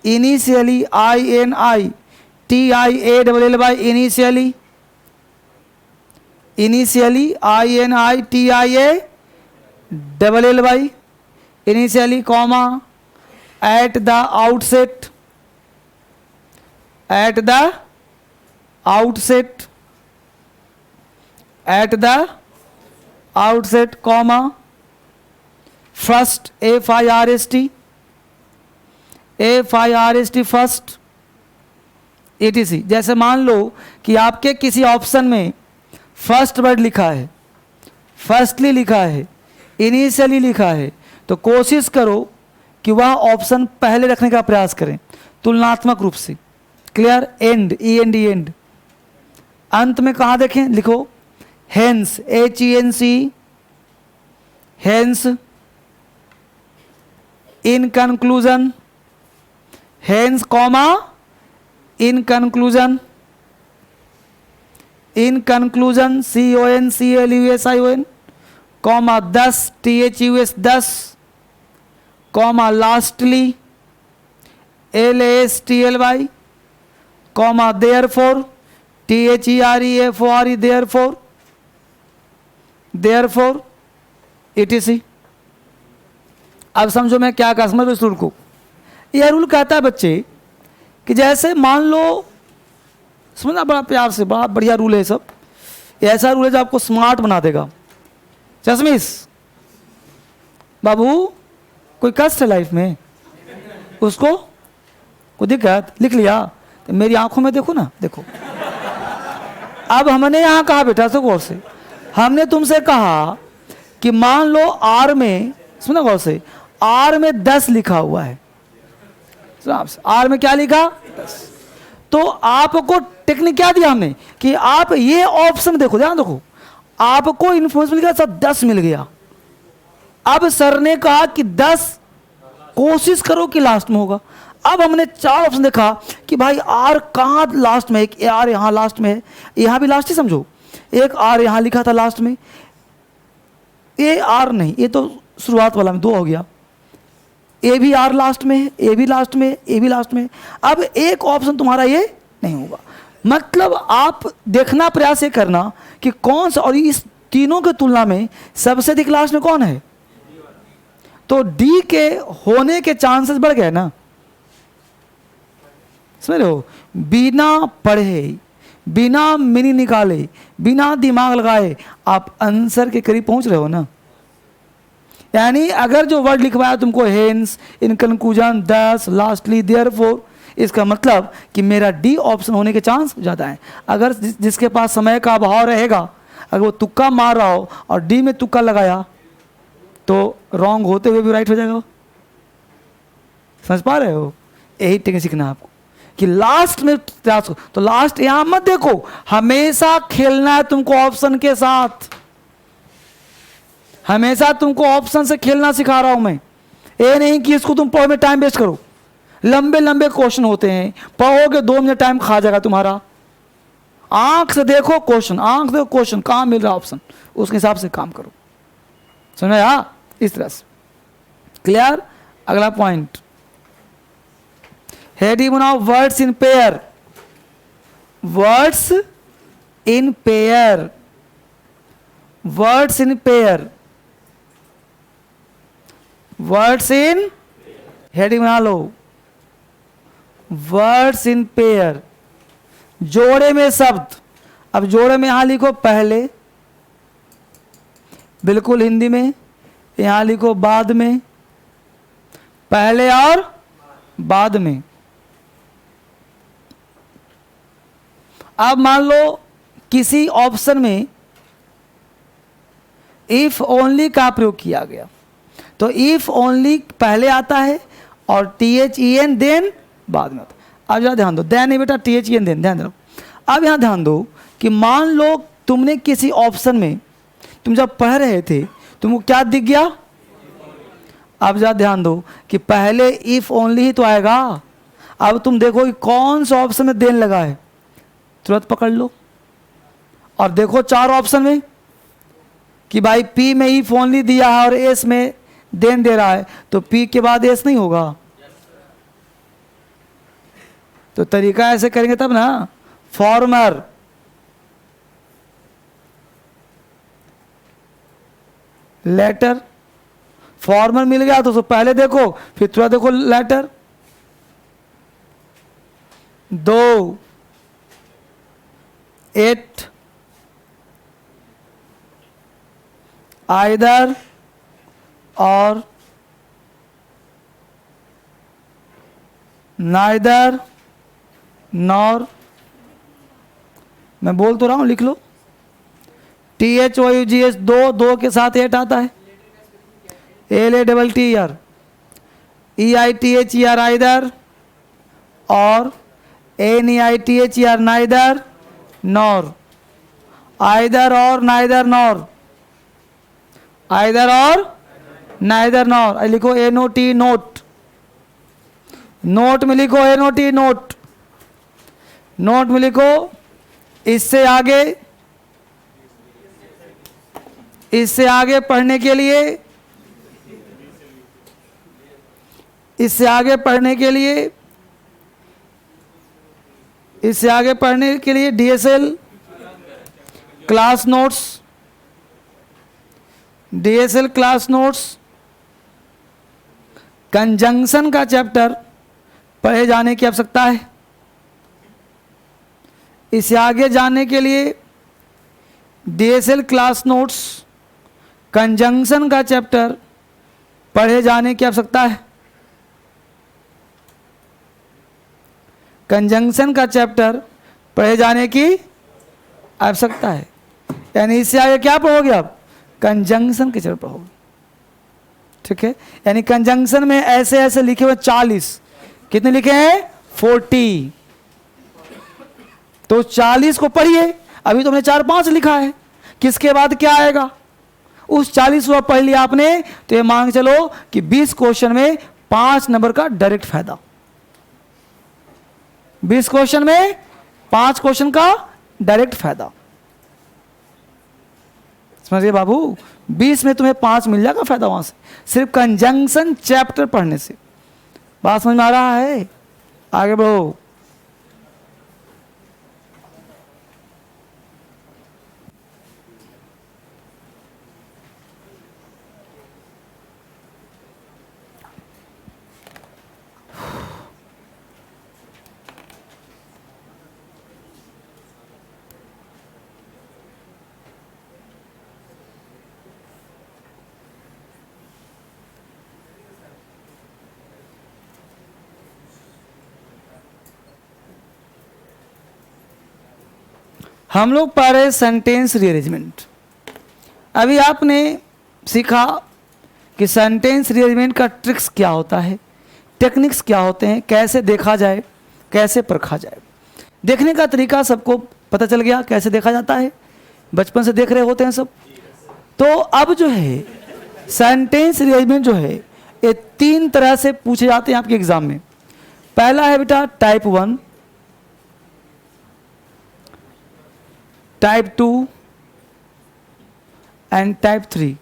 initially, INITIALLY, initially, initially, INITIALLY, initially, comma, at the outset, at the outset, at the outset, comma, first, FIRST, first, ETC। जैसे मान लो कि आपके किसी ऑप्शन में फर्स्ट वर्ड लिखा है, फर्स्टली लिखा है, इनिशियली लिखा है, तो कोशिश करो कि वह ऑप्शन पहले रखने का प्रयास करें तुलनात्मक रूप से। क्लियर? And, END, and. अंत में कहाँ देखें? लिखो hence, HENC, hence, in conclusion, hence, comma, in conclusion, in conclusion, CONCLUSION, comma, 10, THUS, 10, comma, lastly, LASTLY, comma, therefore, THEREFORE, therefore, therefore, ETC। अब समझो मैं क्या कहा, समझो इस रूल को। यह रूल कहता है बच्चे कि जैसे मान लो, समझना बड़ा प्यार से, बड़ा बढ़िया रूल है सब। ये ऐसा रूल है जो आपको स्मार्ट बना देगा। चश्मिश बाबू, कोई कष्ट है लाइफ में? उसको कोई दिक्कत? लिख लिया तो मेरी आंखों में देखो ना, देखो। अब हमने यहाँ कहा बेटा, सो गौर से, हमने तुमसे कहा कि मान लो आर में, सुना गौर से, आर में 10 लिखा हुआ है। आर में क्या लिखा? 10। तो आपको टेक्निक क्या दिया हमने कि आप ये ऑप्शन देखो, ध्यान देखो, आपको इन्फॉर्मेशन मिल गया, सब 10 मिल गया। अब सर ने कहा कि 10 कोशिश करो कि लास्ट में होगा। अब हमने 4 ऑप्शन देखा कि भाई आर कहाँ लास्ट में है, एक आर यहाँ लास्ट में है, यहाँ भी लास्ट ही समझो, एक आर यहाँ लिखा था लास्ट में, ये आर नहीं, ये तो शुरुआत वाला में 2 हो गया, ए भी आर लास्ट में है, ए भी लास्ट में, ए भी लास्ट में। अब एक ऑप्शन तुम्हारा ये नहीं होगा। मतलब आप देखना प्रयास ये करना कि कौन सा, और इस तीनों के तुलना में सबसे अधिक लास्ट में कौन है, तो डी के होने के चांसेस बढ़ गए ना। समझ रहे हो? बिना पढ़े, बिना मिनी निकाले, बिना दिमाग लगाए आप आंसर के करीब पहुंच रहे हो ना। यानी अगर जो वर्ड लिखवाया तुमको hence, in conclusion, 10, lastly, therefore, इसका मतलब कि मेरा डी ऑप्शन होने के चांस ज़्यादा है। अगर जिसके पास समय का अभाव रहेगा, अगर वो तुक्का मार रहा हो और डी में तुक्का लगाया तो रॉन्ग होते हुए भी राइट हो जाएगा। समझ पा रहे हो? यही टेक्निक सीखना आपको कि लास्ट में प्रयास हो। तो लास्ट यहां मत देखो, हमेशा खेलना है तुमको ऑप्शन के साथ। हमेशा तुमको ऑप्शन से खेलना सिखा रहा हूं मैं। ये नहीं कि इसको तुम पढ़ो में टाइम वेस्ट करो। लंबे लंबे क्वेश्चन होते हैं, पढ़ोगे 2 मिनट टाइम खा जाएगा तुम्हारा। आंख से देखो क्वेश्चन, आंख से देखो क्वेश्चन, कहां मिल रहा ऑप्शन, उसके हिसाब से काम करो। समझ आया? इस तरह से क्लियर? अगला पॉइंट, हेडिंग बनाओ, words in pair. Words in pair, words in pair, words in, heading बना लो, वर्ड्स इन पेयर, जोड़े में शब्द। अब जोड़े में यहां लिखो पहले, बिल्कुल हिंदी में, यहां लिखो बाद में, पहले और बाद में। अब मान लो किसी ऑप्शन में इफ ओनली का प्रयोग किया गया, तो इफ ओनली पहले आता है और THEN देन बाद में आता है। अब जरा ध्यान दो, देन नहीं बेटा, THEN देन, ध्यान दो। अब यहां ध्यान दो कि मान लो तुमने किसी ऑप्शन में, तुम जब पढ़ रहे थे तुमको क्या दिख गया। अब जरा ध्यान दो कि पहले इफ ओनली ही तो आएगा। अब तुम देखो कि कौन सा ऑप्शन में देन लगा है, तुरंत पकड़ लो और देखो 4 ऑप्शन में कि भाई P में इफ ओनली दिया है और S में देन दे रहा है, तो P के बाद S नहीं होगा। तो तरीका ऐसे करेंगे तब ना, फॉर्मर लेटर, फॉर्मर मिल गया तो पहले देखो फिर तुरंत देखो लेटर। 2 8 आइदर और नाइदर नॉर। मैं बोल तो रहा हूं, लिख लो। THOUGH 2 के साथ 8 आता है। LATTER EITHER आइदर और NEITHER नाइदर नॉर। आइदर और नाइदर नॉर, आइदर और नाइदर नॉर। लिखो NOT नोट, नोट में लिखो NOT नोट, नोट में लिखो। इससे आगे, इससे आगे पढ़ने के लिए, इससे आगे पढ़ने के लिए, इससे आगे पढ़ने के लिए DSL class notes, DSL class notes conjunction का चैप्टर पढ़े जाने की आवश्यकता है। इससे आगे जाने के लिए DSL क्लास नोट्स कंजंक्शन का चैप्टर पढ़े जाने की आवश्यकता है। कंजंक्शन का चैप्टर पढ़े जाने की आवश्यकता है। यानी इससे आगे क्या पढ़ोगे आप? कंजंक्शन के चैप्टर पढ़ोगे, ठीक है। यानी कंजंक्शन में ऐसे ऐसे लिखे हुए 40, कितने लिखे हैं? 40। तो 40 को पढ़िए। अभी तो हमने 4-5 लिखा है, किसके बाद क्या आएगा उस 40 को पढ़ लिया आपने, तो ये मान के चलो कि 20 क्वेश्चन में 5 नंबर का डायरेक्ट फायदा। 20 क्वेश्चन में 5 क्वेश्चन का डायरेक्ट फायदा। समझिए बाबू, 20 में तुम्हें 5 मिल जाएगा फायदा वहां से, सिर्फ कंजंक्शन चैप्टर पढ़ने से। बात समझ में आ रहा है? आगे बढ़ो। हम लोग पढ़ रहे सेंटेंस रीअरेंजमेंट। अभी आपने सीखा कि सेंटेंस रीअरेंजमेंट का ट्रिक्स क्या होता है, टेक्निक्स क्या होते हैं, कैसे देखा जाए, कैसे परखा जाए। देखने का तरीका सबको पता चल गया, कैसे देखा जाता है, बचपन से देख रहे होते हैं सब। तो अब जो है सेंटेंस रीअरेंजमेंट जो है ये 3 तरह से पूछे जाते हैं आपके एग्जाम में। पहला है बेटा type 1, type 2 and type 3।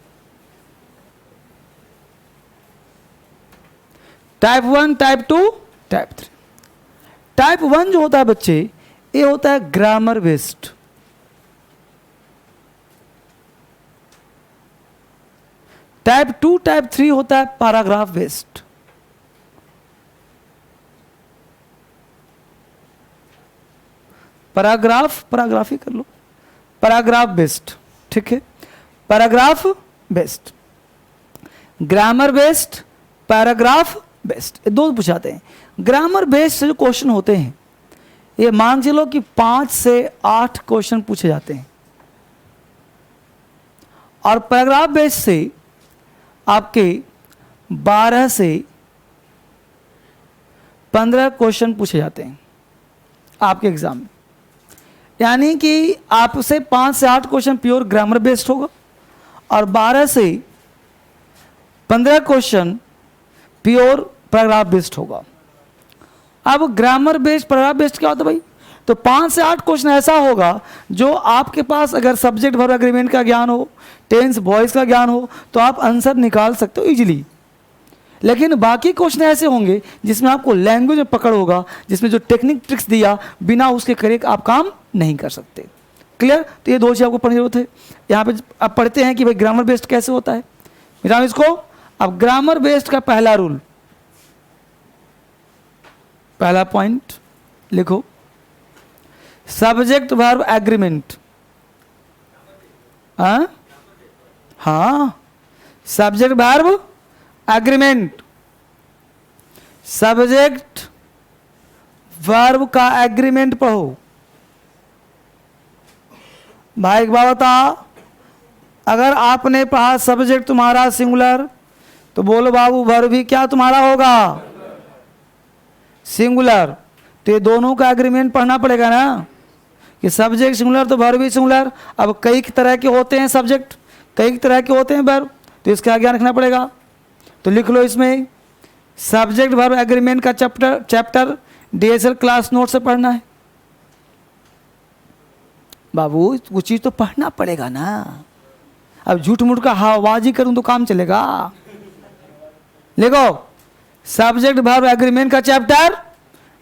Type 1, type 2, type 3। Type 1 जो होता है बच्चे, ये होता है ग्रामर बेस्ड। टाइप 2, टाइप 3 होता है पैराग्राफ बेस्ड। पैराग्राफ ही कर लो, पैराग्राफ बेस्ड, ठीक है। Paragraph based, grammar based, paragraph based, ये 2 पूछाते हैं। ग्रामर बेस्ड से जो क्वेश्चन होते हैं ये मान चलो कि 5 से 8 क्वेश्चन पूछे जाते हैं, और पैराग्राफ बेस्ड से आपके 12 से 15 क्वेश्चन पूछे जाते हैं आपके एग्जाम में। यानी कि आपसे 5 से 8 क्वेश्चन प्योर ग्रामर बेस्ड होगा और 12 से 15 क्वेश्चन प्योर पैराग्राफ बेस्ड होगा। अब ग्रामर बेस्ड पैराग्राफ बेस्ड क्या होता है भाई? तो 5 से 8 क्वेश्चन ऐसा होगा जो आपके पास अगर सब्जेक्ट वर्ब एग्रीमेंट का ज्ञान हो, टेंस वॉइस का ज्ञान हो, तो आप आंसर निकाल सकते हो इजीली। लेकिन बाकी क्वेश्चन ऐसे होंगे जिसमें आपको लैंग्वेज में पकड़ होगा, जिसमें जो टेक्निक ट्रिक्स दिया बिना उसके करे आप काम नहीं कर सकते। क्लियर? तो ये 2 चीज़ आपको पढ़ने की जरूरत है। यहाँ पे अब पढ़ते हैं कि भाई ग्रामर बेस्ड कैसे होता है। मिटाओ इसको। अब ग्रामर बेस्ड का पहला रूल, पहला पॉइंट लिखो, सब्जेक्ट वर्ब एग्रीमेंट। हाँ, subject verb agreement. Subject verb का एग्रीमेंट पढ़ो। भाई एक बात बता, अगर आपने पढ़ा सब्जेक्ट तुम्हारा सिंगुलर, तो बोलो बाबू वर्ब भी क्या तुम्हारा होगा? सिंगुलर। तो ये दोनों का एग्रीमेंट पढ़ना पड़ेगा ना, कि सब्जेक्ट सिंगुलर तो वर्ब भी सिंगुलर। अब कई तरह के होते हैं सब्जेक्ट, कई तरह के होते हैं वर्ब, तो इसका ज्ञान रखना पड़ेगा। तो लिख लो इसमें, सब्जेक्ट वर्ब एग्रीमेंट का चैप्टर डीएसएल क्लास नोट से पढ़ना है। बाबू वो चीज़ तो पढ़ना पड़ेगा ना। अब झूठ मूठ का हवाबाजी करूं तो काम चलेगा? लिखो, सब्जेक्ट वर्ब एग्रीमेंट का चैप्टर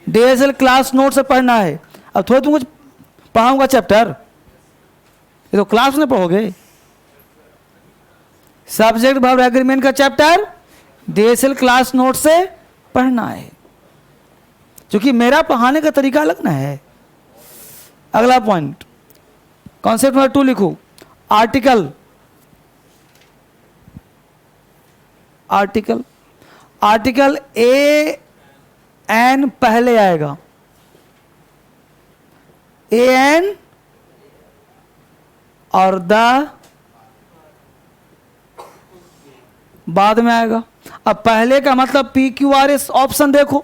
डीएसएल क्लास नोट से पढ़ना है। अब थोड़ा तुम कुछ पढ़ाऊंगा चैप्टर, ये तो क्लास में पढ़ोगे। सब्जेक्ट वर्ब एग्रीमेंट का चैप्टर डीएसएल क्लास नोट से पढ़ना है, क्योंकि मेरा पढ़ाने का तरीका अलग ना है। अगला पॉइंट, कॉन्सेप्ट नंबर 2 लिखो, article. Article, article A N पहले आएगा, ए एन और द बाद में आएगा। अब पहले का मतलब P Q R S option देखो।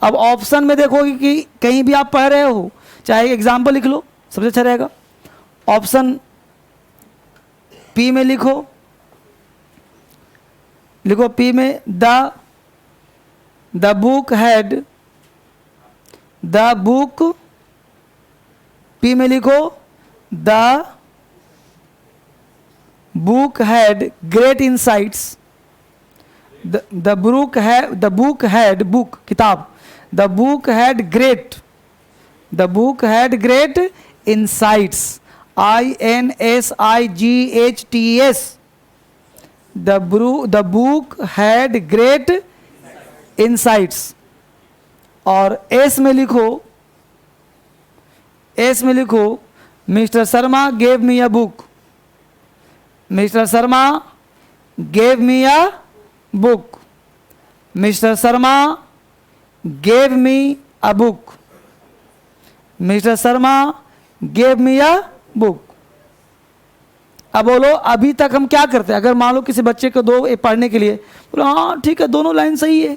अब ऑप्शन में देखोगे कि कहीं भी आप पढ़ रहे हो, चाहे एग्जाम्पल लिख लो, सबसे अच्छा रहेगा। ऑप्शन पी में लिखो, लिखो पी में the book had, the book, P में लिखो the book had great insights. The book had book किताब, the book had great, the book had great insights, INSIGHTS। The book had great insights. और S में लिखो, S में लिखो mister Sharma gave me a book, mister Sharma gave me a book, mister Sharma gave me a book, mister Sharma gave me a book. अब बोलो अभी तक हम क्या करते हैं? अगर मान लो किसी बच्चे को दो पढ़ने के लिए, बोलो हाँ ठीक है दोनों लाइन सही है,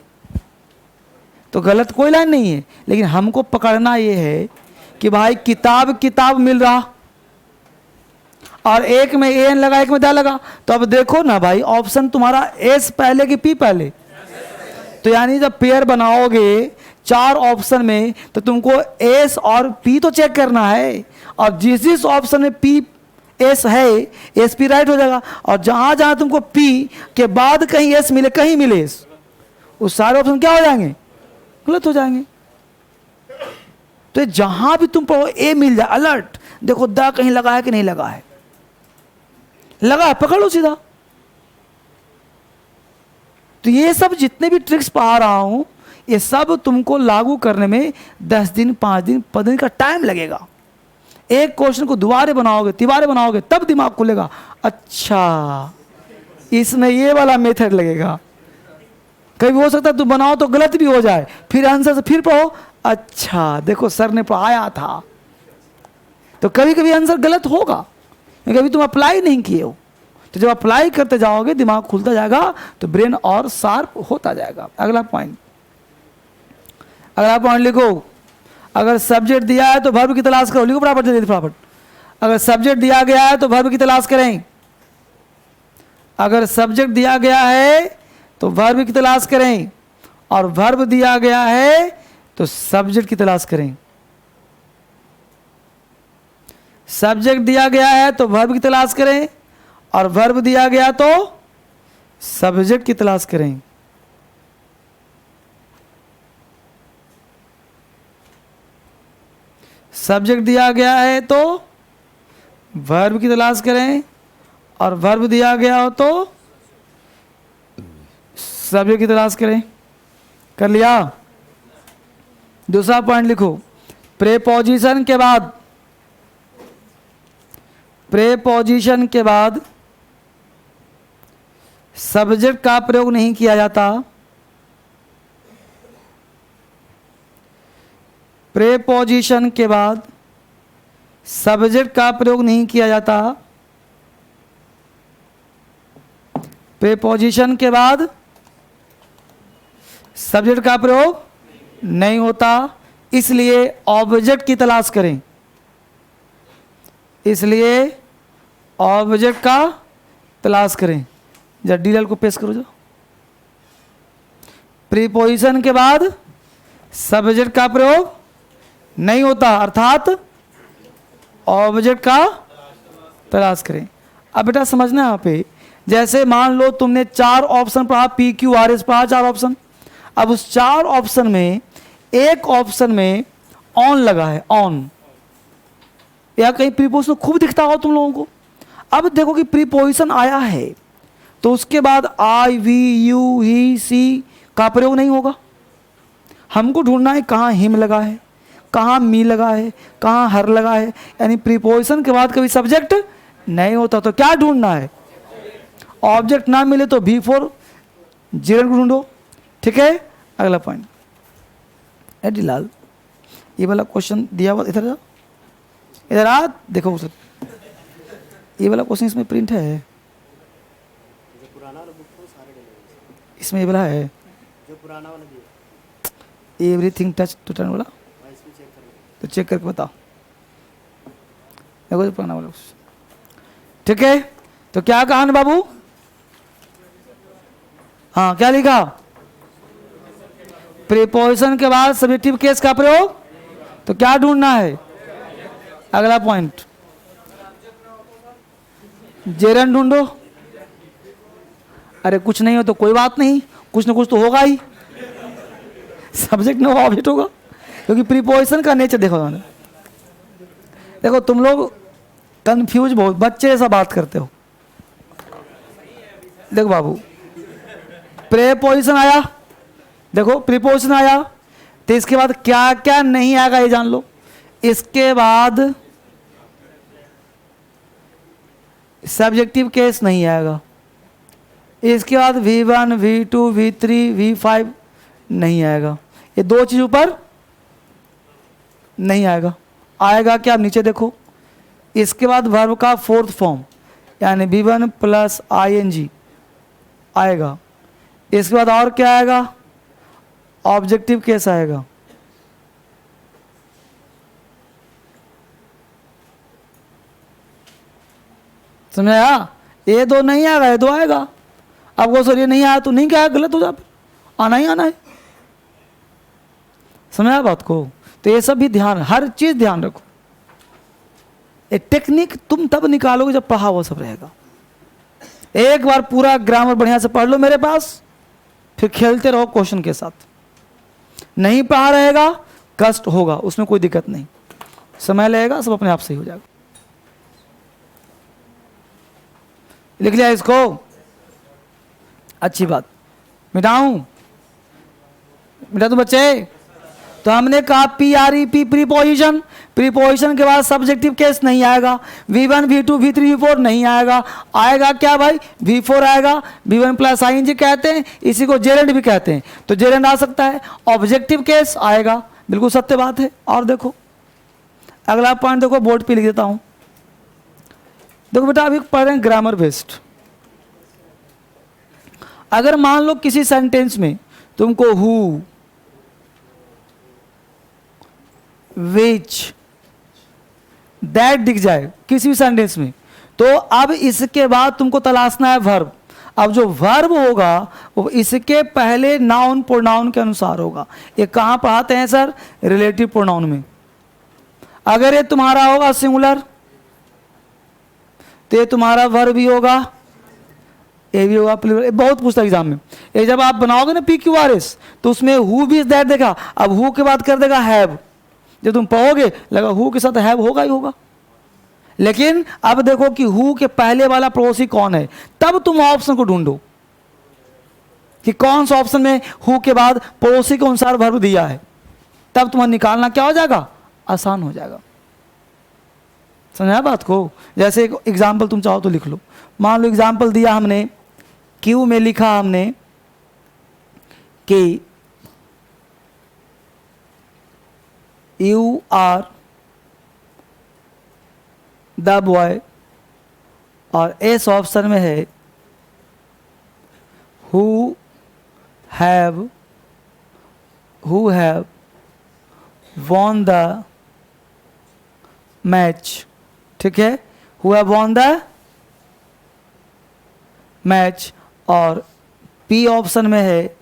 तो गलत कोई लाइन नहीं है, लेकिन हमको पकड़ना ये है कि भाई किताब किताब मिल रहा, और एक में एन लगा एक में दा लगा। तो अब देखो ना भाई, ऑप्शन तुम्हारा एस पहले कि पी पहले? तो यानी जब पेयर बनाओगे 4 ऑप्शन में, तो तुमको एस और पी तो चेक करना है, और जिस जिस ऑप्शन में पी एस है, एस पी राइट हो जाएगा। और जहां जहां तुमको पी के बाद कहीं एस मिले, कहीं मिले एस, उस सारे ऑप्शन क्या हो जाएंगे? गलत हो जाएंगे। तो जहां भी तुम पढ़ो ए मिल जाए, अलर्ट देखो द कहीं लगा है कि नहीं लगा है, लगा है पकड़ लो सीधा। तो ये सब जितने भी ट्रिक्स पढ़ा रहा हूं, ये सब तुमको लागू करने में 10 दिन 5 दिन 15 दिन का टाइम लगेगा। एक क्वेश्चन को दोबारे बनाओगे, तिबारे बनाओगे, तब दिमाग खुलेगा, अच्छा इसमें ये वाला मेथड लगेगा। कभी हो सकता है तुम बनाओ तो गलत भी हो जाए, फिर आंसर से फिर पढ़ो, अच्छा देखो सर ने पढ़ाया था। तो कभी कभी आंसर गलत होगा, क्योंकि अभी तुम अप्लाई नहीं किए हो। तो जब अप्लाई करते जाओगे दिमाग खुलता जाएगा, तो ब्रेन और शार्प होता जाएगा। अगला पॉइंट, अगला पॉइंट लिखो, अगर सब्जेक्ट दिया है तो वर्ब की तलाश करो। लिखो फटाफट जल्दी फटाफट। अगर सब्जेक्ट दिया गया है तो वर्ब की तलाश करें। अगर सब्जेक्ट दिया गया है तो वर्ब की तलाश करें, और वर्ब दिया गया है तो सब्जेक्ट की तलाश करें। सब्जेक्ट दिया गया है तो वर्ब की तलाश करें, और वर्ब दिया गया तो सब्जेक्ट की तलाश करें। सब्जेक्ट दिया गया है तो वर्ब की तलाश करें, और वर्ब दिया गया हो तो सब्जेक्ट की तलाश करें। कर लिया? दूसरा पॉइंट लिखो, प्रेपोजिशन के बाद, प्रेपोजिशन के बाद सब्जेक्ट का प्रयोग नहीं किया जाता। प्रेपोजिशन के बाद सब्जेक्ट का प्रयोग नहीं किया जाता। प्रेपोजिशन के बाद सब्जेक्ट का प्रयोग नहीं होता, इसलिए ऑब्जेक्ट की तलाश करें। इसलिए ऑब्जेक्ट का तलाश करें। जरा डीएल को पेश करो। जो प्रीपोजिशन के बाद सब्जेक्ट का प्रयोग नहीं होता, अर्थात ऑब्जेक्ट का तलाश करें। अब बेटा समझना यहाँ पे, जैसे मान लो तुमने 4 ऑप्शन पढ़ा, पी क्यू आर एस पढ़ा, 4 ऑप्शन। अब उस 4 ऑप्शन में एक ऑप्शन में ऑन लगा है, ऑन, या कहीं प्रीपोजिशन खूब दिखता हो तुम लोगों को। अब देखो कि प्रीपोजिशन आया है तो उसके बाद आई, वी, यू, ही, सी का प्रयोग नहीं होगा। हमको ढूंढना है कहाँ हिम लगा है, कहाँ मी लगा है, कहाँ हर लगा है, यानी प्रीपोजिशन के बाद कभी सब्जेक्ट नहीं होता। तो क्या ढूंढना है? ऑब्जेक्ट ना मिले तो V4 जेरंड को ढूंढो। ठीक है, अगला पॉइंट। एडी लाल, ये वाला क्वेश्चन दिया हुआ, इधर इधर आ, देखो सर, ये वाला क्वेश्चन इसमें प्रिंट है, इसमें ये वाला है, जो पुराना वाला दिया, एवरीथिंग टच टू टर्न वाला, तो चेक करके बताओ। देखो जो पुराना वाला। ठीक है, तो क्या कहा ना बाबू? हाँ, क्या लिखा? प्रीपोजिशन के बाद सब्जेक्टिव केस का प्रयोग, तो क्या ढूंढना है? अगला पॉइंट, जेरंड ढूंढो। अरे कुछ नहीं हो तो कोई बात नहीं, कुछ ना कुछ तो होगा ही, सब्जेक्ट ना ऑब्जेक्ट होगा, क्योंकि प्रीपोजिशन का नेचर देखो। देखो तुम लोग कंफ्यूज बहुत, बच्चे ऐसा बात करते हो। देखो बाबू, प्रीपोजिशन आया, देखो प्रीपोजिशन आया, तो इसके बाद क्या क्या नहीं आएगा ये जान लो। इसके बाद सब्जेक्टिव केस नहीं आएगा। इसके बाद V1, V2, V3, V5 नहीं आएगा। ये 2 चीज ऊपर नहीं आएगा। आएगा क्या? आप नीचे देखो। इसके बाद वर्ब का 4th फॉर्म यानी V1 प्लस ING आएगा। इसके बाद और क्या आएगा? ऑब्जेक्टिव केस आएगा। समझाया? ये 2 नहीं आएगा, ये 2 आएगा। अब वो सर ये नहीं आया तो नहीं, क्या गलत हो जाए, आना ही आना है। समझा बात को? तो ये सब भी ध्यान, हर चीज ध्यान रखो। ये टेक्निक तुम तब निकालोगे जब पढ़ा हुआ सब रहेगा। एक बार पूरा ग्रामर बढ़िया से पढ़ लो मेरे पास, फिर खेलते रहो क्वेश्चन के साथ। नहीं पढ़ा रहेगा, कष्ट होगा, उसमें कोई दिक्कत नहीं, समय लगेगा, सब अपने आप सही हो जाएगा। लिख लिया इसको? अच्छी बात। मिटाऊं? मिटा दो बच्चे? तो हमने कहा PREP प्रीपोजिशन, प्रीपोजिशन के बाद सब्जेक्टिव केस नहीं आएगा। V1, V2, V3, V4 नहीं आएगा। आएगा क्या भाई? V4 आएगा। V1 प्लस ING कहते हैं, इसी को जेरेंड भी कहते हैं, तो जेरेंड आ सकता है। ऑब्जेक्टिव केस आएगा, बिल्कुल सत्य बात है। और देखो अगला पॉइंट, देखो बोर्ड पे लिख देता हूं। देखो बेटा अभी पढ़ रहे हैं ग्रामर बेस्ड। अगर मान लो किसी सेंटेंस में तुमको हु, विच, दैट दिख जाए किसी भी सेंटेंस में, तो अब इसके बाद तुमको तलाशना है वर्ब। अब जो वर्ब होगा वो इसके पहले नाउन प्रोनाउन के अनुसार होगा। ये कहाँ पढ़ाते हैं सर? रिलेटिव प्रोनाउन में। अगर ये तुम्हारा होगा सिंगुलर तो ये तुम्हारा वर्ब भी होगा, ये भी होगा प्लूरल। ये बहुत पूछता एग्जाम में। ये जब आप बनाओगे ना PQRS तो उसमें हु भी दैट देखा, अब हु के बाद कर देगा हैव, जब तुम पाओगे लगा हु के साथ हैव होगा ही होगा। लेकिन अब देखो कि हु के पहले वाला पड़ोसी कौन है, तब तुम ऑप्शन को ढूंढो कि कौन सा ऑप्शन में हु के बाद पड़ोसी के अनुसार वर्ब दिया है, तब तुम्हें निकालना क्या हो जाएगा, आसान हो जाएगा। समझा बात को? जैसे एक एग्जाम्पल तुम चाहो तो लिख लो। मान लो एग्जाम्पल दिया हमने, क्यू में लिखा हमने कि यू आर द बॉय, और एस ऑप्शन में है who have won the match. ठीक है, who have won the match. और पी ऑप्शन में है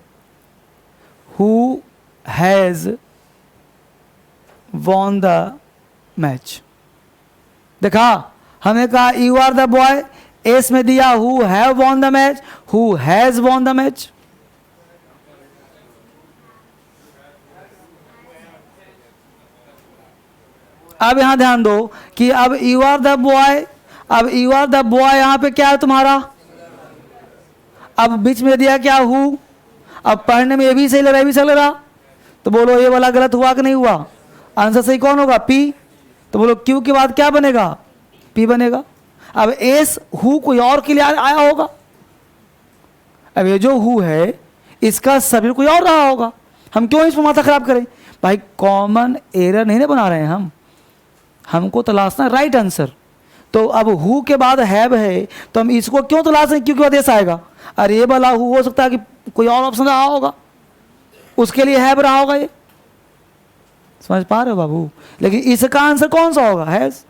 who has won the match. देखा, हमें कहा you are the boy, S में दिया who have won the match, who has won the match. अब यहां ध्यान दो कि अब यू आर द बॉय, अब यू आर द बॉय यहां पे क्या है तुम्हारा, अब बीच में दिया क्या हु। अब पढ़ने में ये भी सही लग रहा है, ये भी सही लग रहा, तो बोलो ये वाला गलत हुआ कि नहीं हुआ? आंसर सही कौन होगा, पी। तो बोलो क्यू के बाद क्या बनेगा, पी बनेगा। अब एस हु कोई और के लिए आया होगा, अब ये जो हु है इसका सब्जेक्ट कोई और रहा होगा, हम क्यों इसमें माथा खराब करें भाई? कॉमन एरर नहीं ना बना रहे हैं हमको तलाशना राइट आंसर। तो अब हु के बाद हैव है, तो हम इसको क्यों तलाश रहे, क्योंकि बाद ऐसा आएगा। अरे ये वाला हु हो सकता है कि कोई और ऑप्शन रहा होगा, उसके लिए हैव रहा होगा, ये समझ पा रहे हो बाबू? लेकिन इसका आंसर कौन सा होगा, हैज।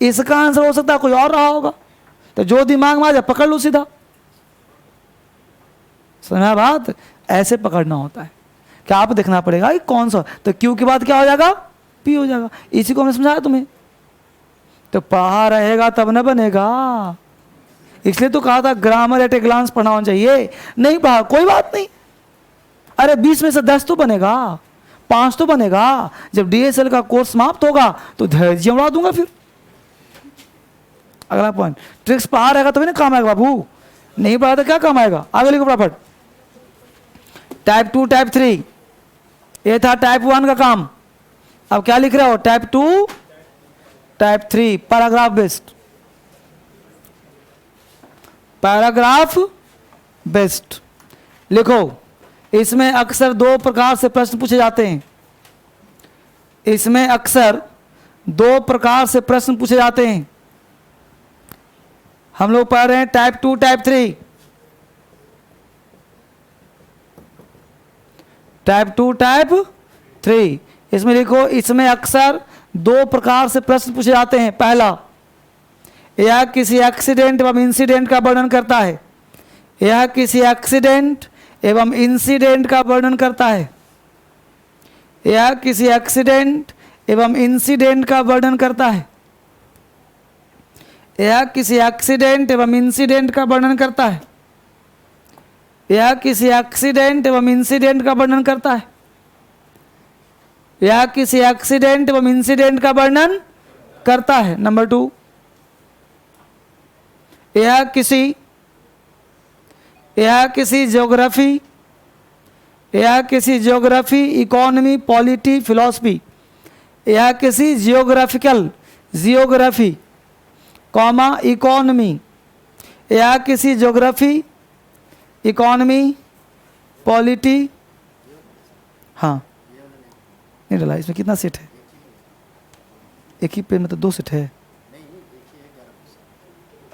इसका आंसर हो सकता है कोई और रहा होगा, तो जो दिमाग में आ जाए पकड़ लो सीधा। समझा बात? ऐसे पकड़ना होता है, क्या आप देखना पड़ेगा कौन सा, तो क्यू के बाद क्या हो जाएगा, पी हो जाएगा। इसी को हमने समझाया तुम्हें, तो पढ़ा रहेगा तब न बनेगा। इसलिए तो कहा था ग्रामर एट ए ग्लांस पढ़ना होना चाहिए, नहीं पढ़ा कोई बात नहीं। अरे 20 में से 10 तो बनेगा, 5 तो बनेगा। जब डीएसएल का कोर्स समाप्त होगा तो धैर्य उड़ा दूंगा। फिर अगला पॉइंट, ट्रिक्स पढ़ा रहेगा तभी ना काम आएगा बाबू, नहीं पढ़ा तो क्या काम आएगा। आगे लिखो फटाफट। टाइप 2 टाइप 3, ये था टाइप 1 का काम। अब क्या लिख रहे हो, type 2 type 3, paragraph based. Paragraph based लिखो। इसमें अक्सर 2 प्रकार से प्रश्न पूछे जाते हैं, इसमें अक्सर 2 प्रकार से प्रश्न पूछे जाते हैं। हम लोग पढ़ रहे हैं टाइप 2 टाइप 3। टाइप 2 टाइप 3, इसमें लिखो, इसमें अक्सर 2 प्रकार से प्रश्न पूछे जाते हैं। पहला, यह किसी एक्सीडेंट एवं इंसिडेंट का वर्णन करता है। यह किसी एक्सीडेंट एवं इंसिडेंट का वर्णन करता है। यह किसी एक्सीडेंट एवं इंसिडेंट का वर्णन करता है। यह किसी एक्सीडेंट एवं इंसिडेंट का वर्णन करता है। यह किसी एक्सीडेंट एवं इंसिडेंट का वर्णन करता है। यह किसी एक्सीडेंट एवं इंसिडेंट का वर्णन करता है। नंबर 2, यह किसी ज्योग्राफी, यह किसी ज्योग्राफी, इकोनॉमी, पॉलिटी, फिलॉसफी, यह किसी जियोग्राफिकल, जियोग्राफी कॉमा इकोनॉमी, यह किसी ज्योग्राफी, इकोनॉमी, पॉलिटी। हाँ नहीं डला, इसमें कितना सेट है, एक ही पे मतलब 2 सेट है।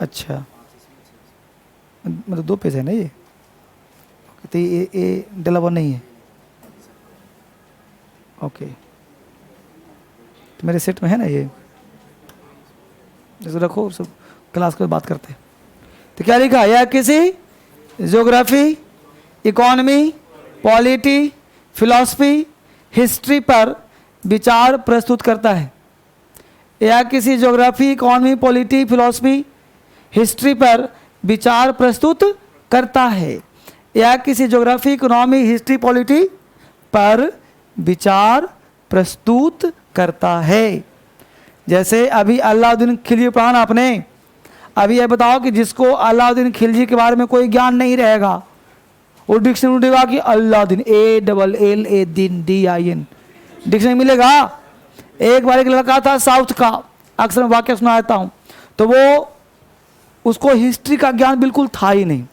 अच्छा, मतलब 2 पेज है ना ये, तो ये डला हुआ नहीं है। ओके, तो मेरे सेट में है ना ये, इसको रखो, सब क्लास के बात करते हैं। तो क्या लिखा, यह किसी geography, economy, polity, philosophy, history पर विचार प्रस्तुत करता है। यह किसी geography, economy, polity, philosophy, history पर विचार प्रस्तुत करता है। यह किसी ज्योग्राफी, इकोनॉमी, हिस्ट्री, पॉलिटी पर विचार प्रस्तुत करता है। जैसे अभी अलाउद्दीन खिलजी पढ़ा ना आपने, अभी ये बताओ कि जिसको अलाउद्दीन खिलजी के बारे में कोई ज्ञान नहीं रहेगा, वो डिक्शनरी ढूंढेगा कि अलाउद्दीन ALLADIN डिक्शनरी मिलेगा। एक बार एक लड़का था साउथ का, अक्सर मैं वाक्य सुनाता हूँ, तो वो उसको हिस्ट्री का ज्ञान बिल्कुल था ही नहीं,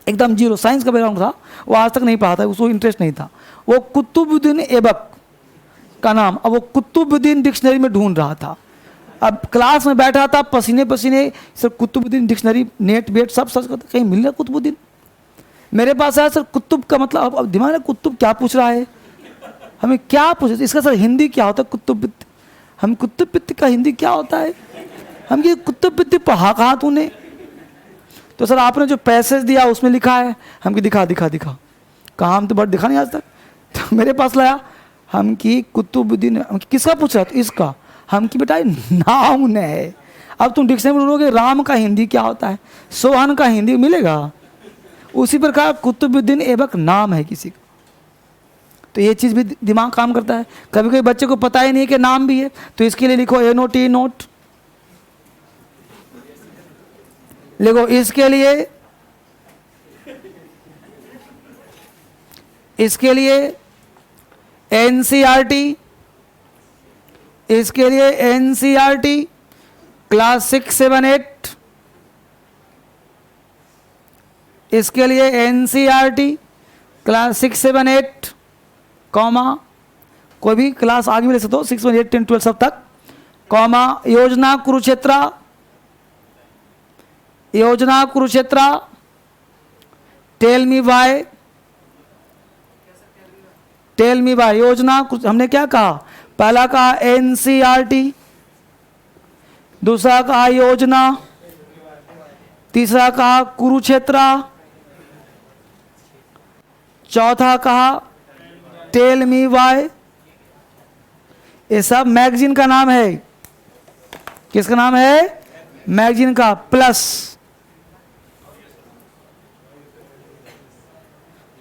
एकदम जीरो, साइंस का बैकग्राउंड था, वो आज तक नहीं पढ़ा था, उसको इंटरेस्ट नहीं था। वो कुतुबुद्दीन ऐबक का नाम, अब वो कुतुबुद्दीन डिक्शनरी में ढूंढ रहा था। अब क्लास में बैठा था, पसीने पसीने, सर कुतुबुद्दीन डिक्शनरी नेट बेट सब सर्च करता, कहीं मिल रहा कुतुबुद्दीन। मेरे पास आया, सर कुतुब का मतलब, अब दिमाग में कुतुब क्या पूछ रहा है, हमें क्या पूछ, इसका सर हिंदी क्या होता है कुतुब, हम कुतुब पित्त का हिंदी क्या होता है, हम ये कुतुब पित्त पढ़ा कहाँ तूने, तो सर आपने जो पैसेज दिया उसमें लिखा है। हम की दिखा दिखा दिखा, कहाँ, हम तो बट दिखा नहीं आज तक। तो मेरे पास लाया, हम की कुतुबुद्दीन, किसका पूछ रहा था, इसका। हम की बेटा नाम है, अब तुम डिक्शनरी में ढूंढोगे राम का हिंदी क्या होता है, सोहन का हिंदी मिलेगा। उसी प्रकार कुतुबुद्दीन ऐबक नाम है किसी का, तो ये चीज़ भी दिमाग काम करता है। कभी कभी बच्चे को पता ही नहीं है कि नाम भी है, तो इसके लिए लिखो NOT नोट, लिखो इसके लिए NCERT, इसके लिए NCERT क्लास 6, 7, 8, इसके लिए NCERT क्लास 6, 7, 8 कॉमा, कोई भी क्लास आगे भी ले सकते हो, 6, 7, 8, 10, 12 सब तक, comma Yojana Kurukshetra, Yojana Kurukshetra, tell me why, tell me why, Yojana. हमने क्या कहा, पहला कहा NCERT, दूसरा कहा योजना, तीसरा कहा कुरुक्षेत्र, चौथा कहा टेल मी वाई। ये सब मैगजीन का नाम है, किसका नाम है, मैगजीन का। प्लस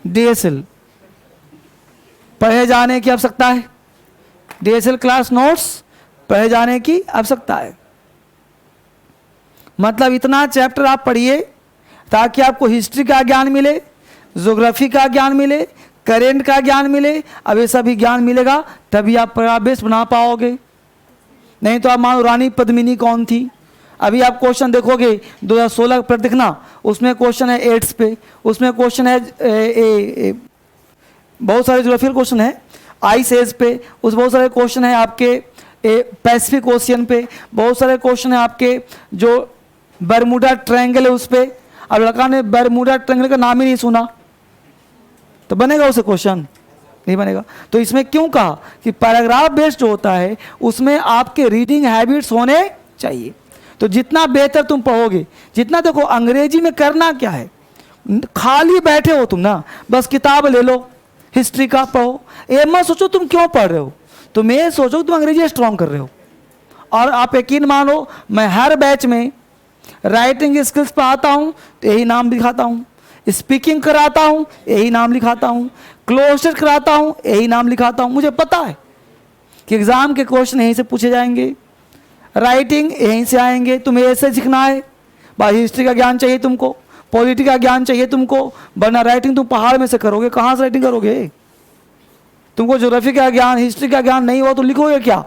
DSL पढ़े जाने की आवश्यकता है, DSL क्लास नोट्स पढ़े जाने की आवश्यकता है। मतलब इतना चैप्टर आप पढ़िए ताकि आपको हिस्ट्री का ज्ञान मिले, ज्योग्राफी का ज्ञान मिले, करेंट का ज्ञान मिले। अब ये सभी ज्ञान मिलेगा तभी आप बेस बना पाओगे, नहीं तो आप मानो रानी पद्मिनी कौन थी। अभी आप क्वेश्चन देखोगे 2016 पर देखना, उसमें क्वेश्चन है एड्स पे, उसमें क्वेश्चन है बहुत सारे ज्योग्राफिकल क्वेश्चन है आइस एज पे, उस बहुत सारे क्वेश्चन है आपके पैसिफिक ओशियन पे, बहुत सारे क्वेश्चन है आपके जो बरमूडा ट्रायंगल है उस पे। अब लड़का ने बरमूडा ट्रायंगल का नाम ही नहीं सुना, तो बनेगा उसे क्वेश्चन, नहीं बनेगा। तो इसमें क्यों कहा कि पैराग्राफ बेस्ड जो होता है उसमें आपके रीडिंग हैबिट्स होने चाहिए। तो जितना बेहतर तुम पढ़ोगे, जितना, देखो अंग्रेजी में करना क्या है, खाली बैठे हो तुम ना, बस किताब ले लो, हिस्ट्री का पढ़ो, ये मत सोचो तुम क्यों पढ़ रहे हो, तुम ये सोचो तुम अंग्रेजी स्ट्रॉन्ग कर रहे हो। और आप यकीन मानो, मैं हर बैच में राइटिंग स्किल्स पढ़ाता हूँ तो यही नाम लिखाता हूँ, स्पीकिंग कराता हूँ यही नाम लिखाता हूँ, क्लोजर कराता हूँ यही नाम लिखाता हूँ। मुझे पता है कि एग्जाम के क्वेश्चन यहीं से पूछे जाएंगे, राइटिंग यहीं से आएंगे, तुम्हें ऐसे सीखना है। भाई हिस्ट्री का ज्ञान चाहिए तुमको, पॉलिटी का ज्ञान चाहिए तुमको, वरना राइटिंग तुम पहाड़ में से करोगे, कहाँ से राइटिंग करोगे। तुमको ज्योग्राफी का ज्ञान, हिस्ट्री का ज्ञान नहीं हो तो लिखोगे क्या,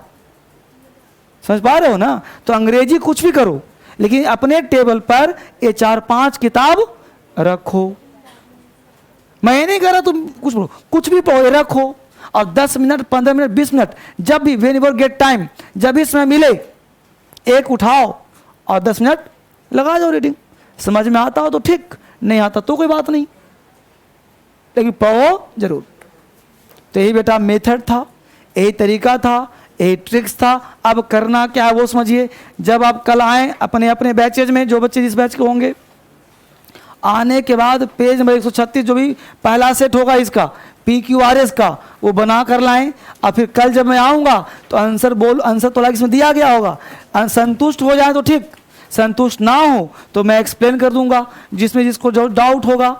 समझ पा रहे हो ना। तो अंग्रेजी कुछ भी करो, लेकिन अपने टेबल पर ये 4-5 किताब रखो। मैं नहीं कह रहा तुम कुछ पढ़ो, कुछ भी पढ़ो, रखो, और 10 मिनट 15 मिनट 20 मिनट जब भी, वेन एवर गेट टाइम, जब भी समय मिले एक उठाओ और 10 मिनट लगा जाओ रीडिंग। समझ में आता हो तो ठीक, नहीं आता तो कोई बात नहीं, लेकिन पढ़ो जरूर। तो यही बेटा मेथड था, यही तरीका था, यही ट्रिक्स था। अब करना क्या है वो समझिए। जब आप कल आएँ अपने अपने बैचेज में, जो बच्चे जिस बैच के होंगे, आने के बाद पेज नंबर 136 जो भी पहला सेट होगा इसका PQRS का, वो बना कर लाएं। और फिर कल जब मैं आऊँगा तो आंसर तो लाइक इसमें दिया गया होगा, संतुष्ट हो जाए तो ठीक, संतुष्ट ना हो तो मैं एक्सप्लेन कर दूंगा, जिसमें जिसको जो डाउट होगा।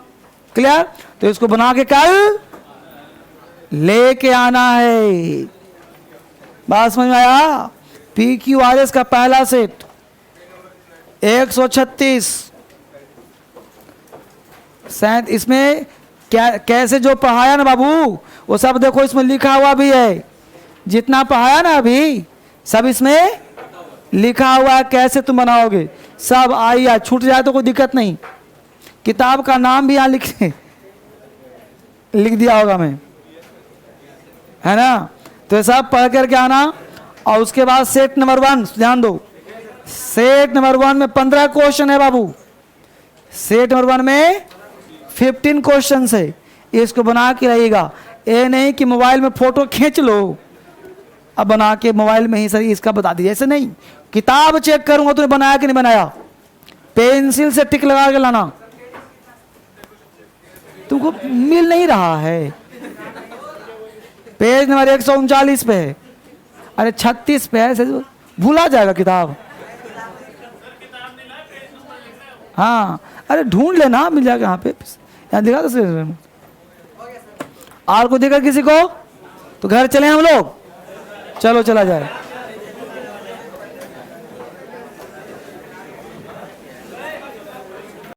क्लियर। तो इसको बना के कल लेके आना है, बात समझ में आया? पी क्यू आर एस का पहला सेट 136 इसमें क्या कैसे जो पढ़ाया ना बाबू वो सब देखो इसमें लिखा हुआ भी है। जितना पढ़ाया ना अभी सब इसमें लिखा हुआ है, कैसे तुम बनाओगे सब। आइए छूट जाए तो कोई दिक्कत नहीं, किताब का नाम भी यहाँ लिख दिया होगा मैं, है ना? तो ये सब पढ़ करके आना। और उसके बाद सेट नंबर 1 ध्यान दो, सेट नंबर 1 में 15 क्वेश्चन है बाबू। सेट नंबर 1 में 15 क्वेश्चन है। इसको बना के रहिएगा, ये नहीं कि मोबाइल में फोटो खींच लो अब बना के मोबाइल में ही सर इसका बता दीजिए, ऐसे नहीं। किताब चेक करूंगा तूने बनाया कि नहीं बनाया, पेंसिल से टिक लगा के लाना। तुमको मिल नहीं रहा है, पेज नंबर 139 पे है, अरे 36 पे है, भूला जाएगा किताब। हाँ अरे ढूंढ लेना, मिल जाएगा यहाँ पे, यहाँ दिखा दो। और को दिखा किसी को तो घर चले हम लोग, चलो चला जाए।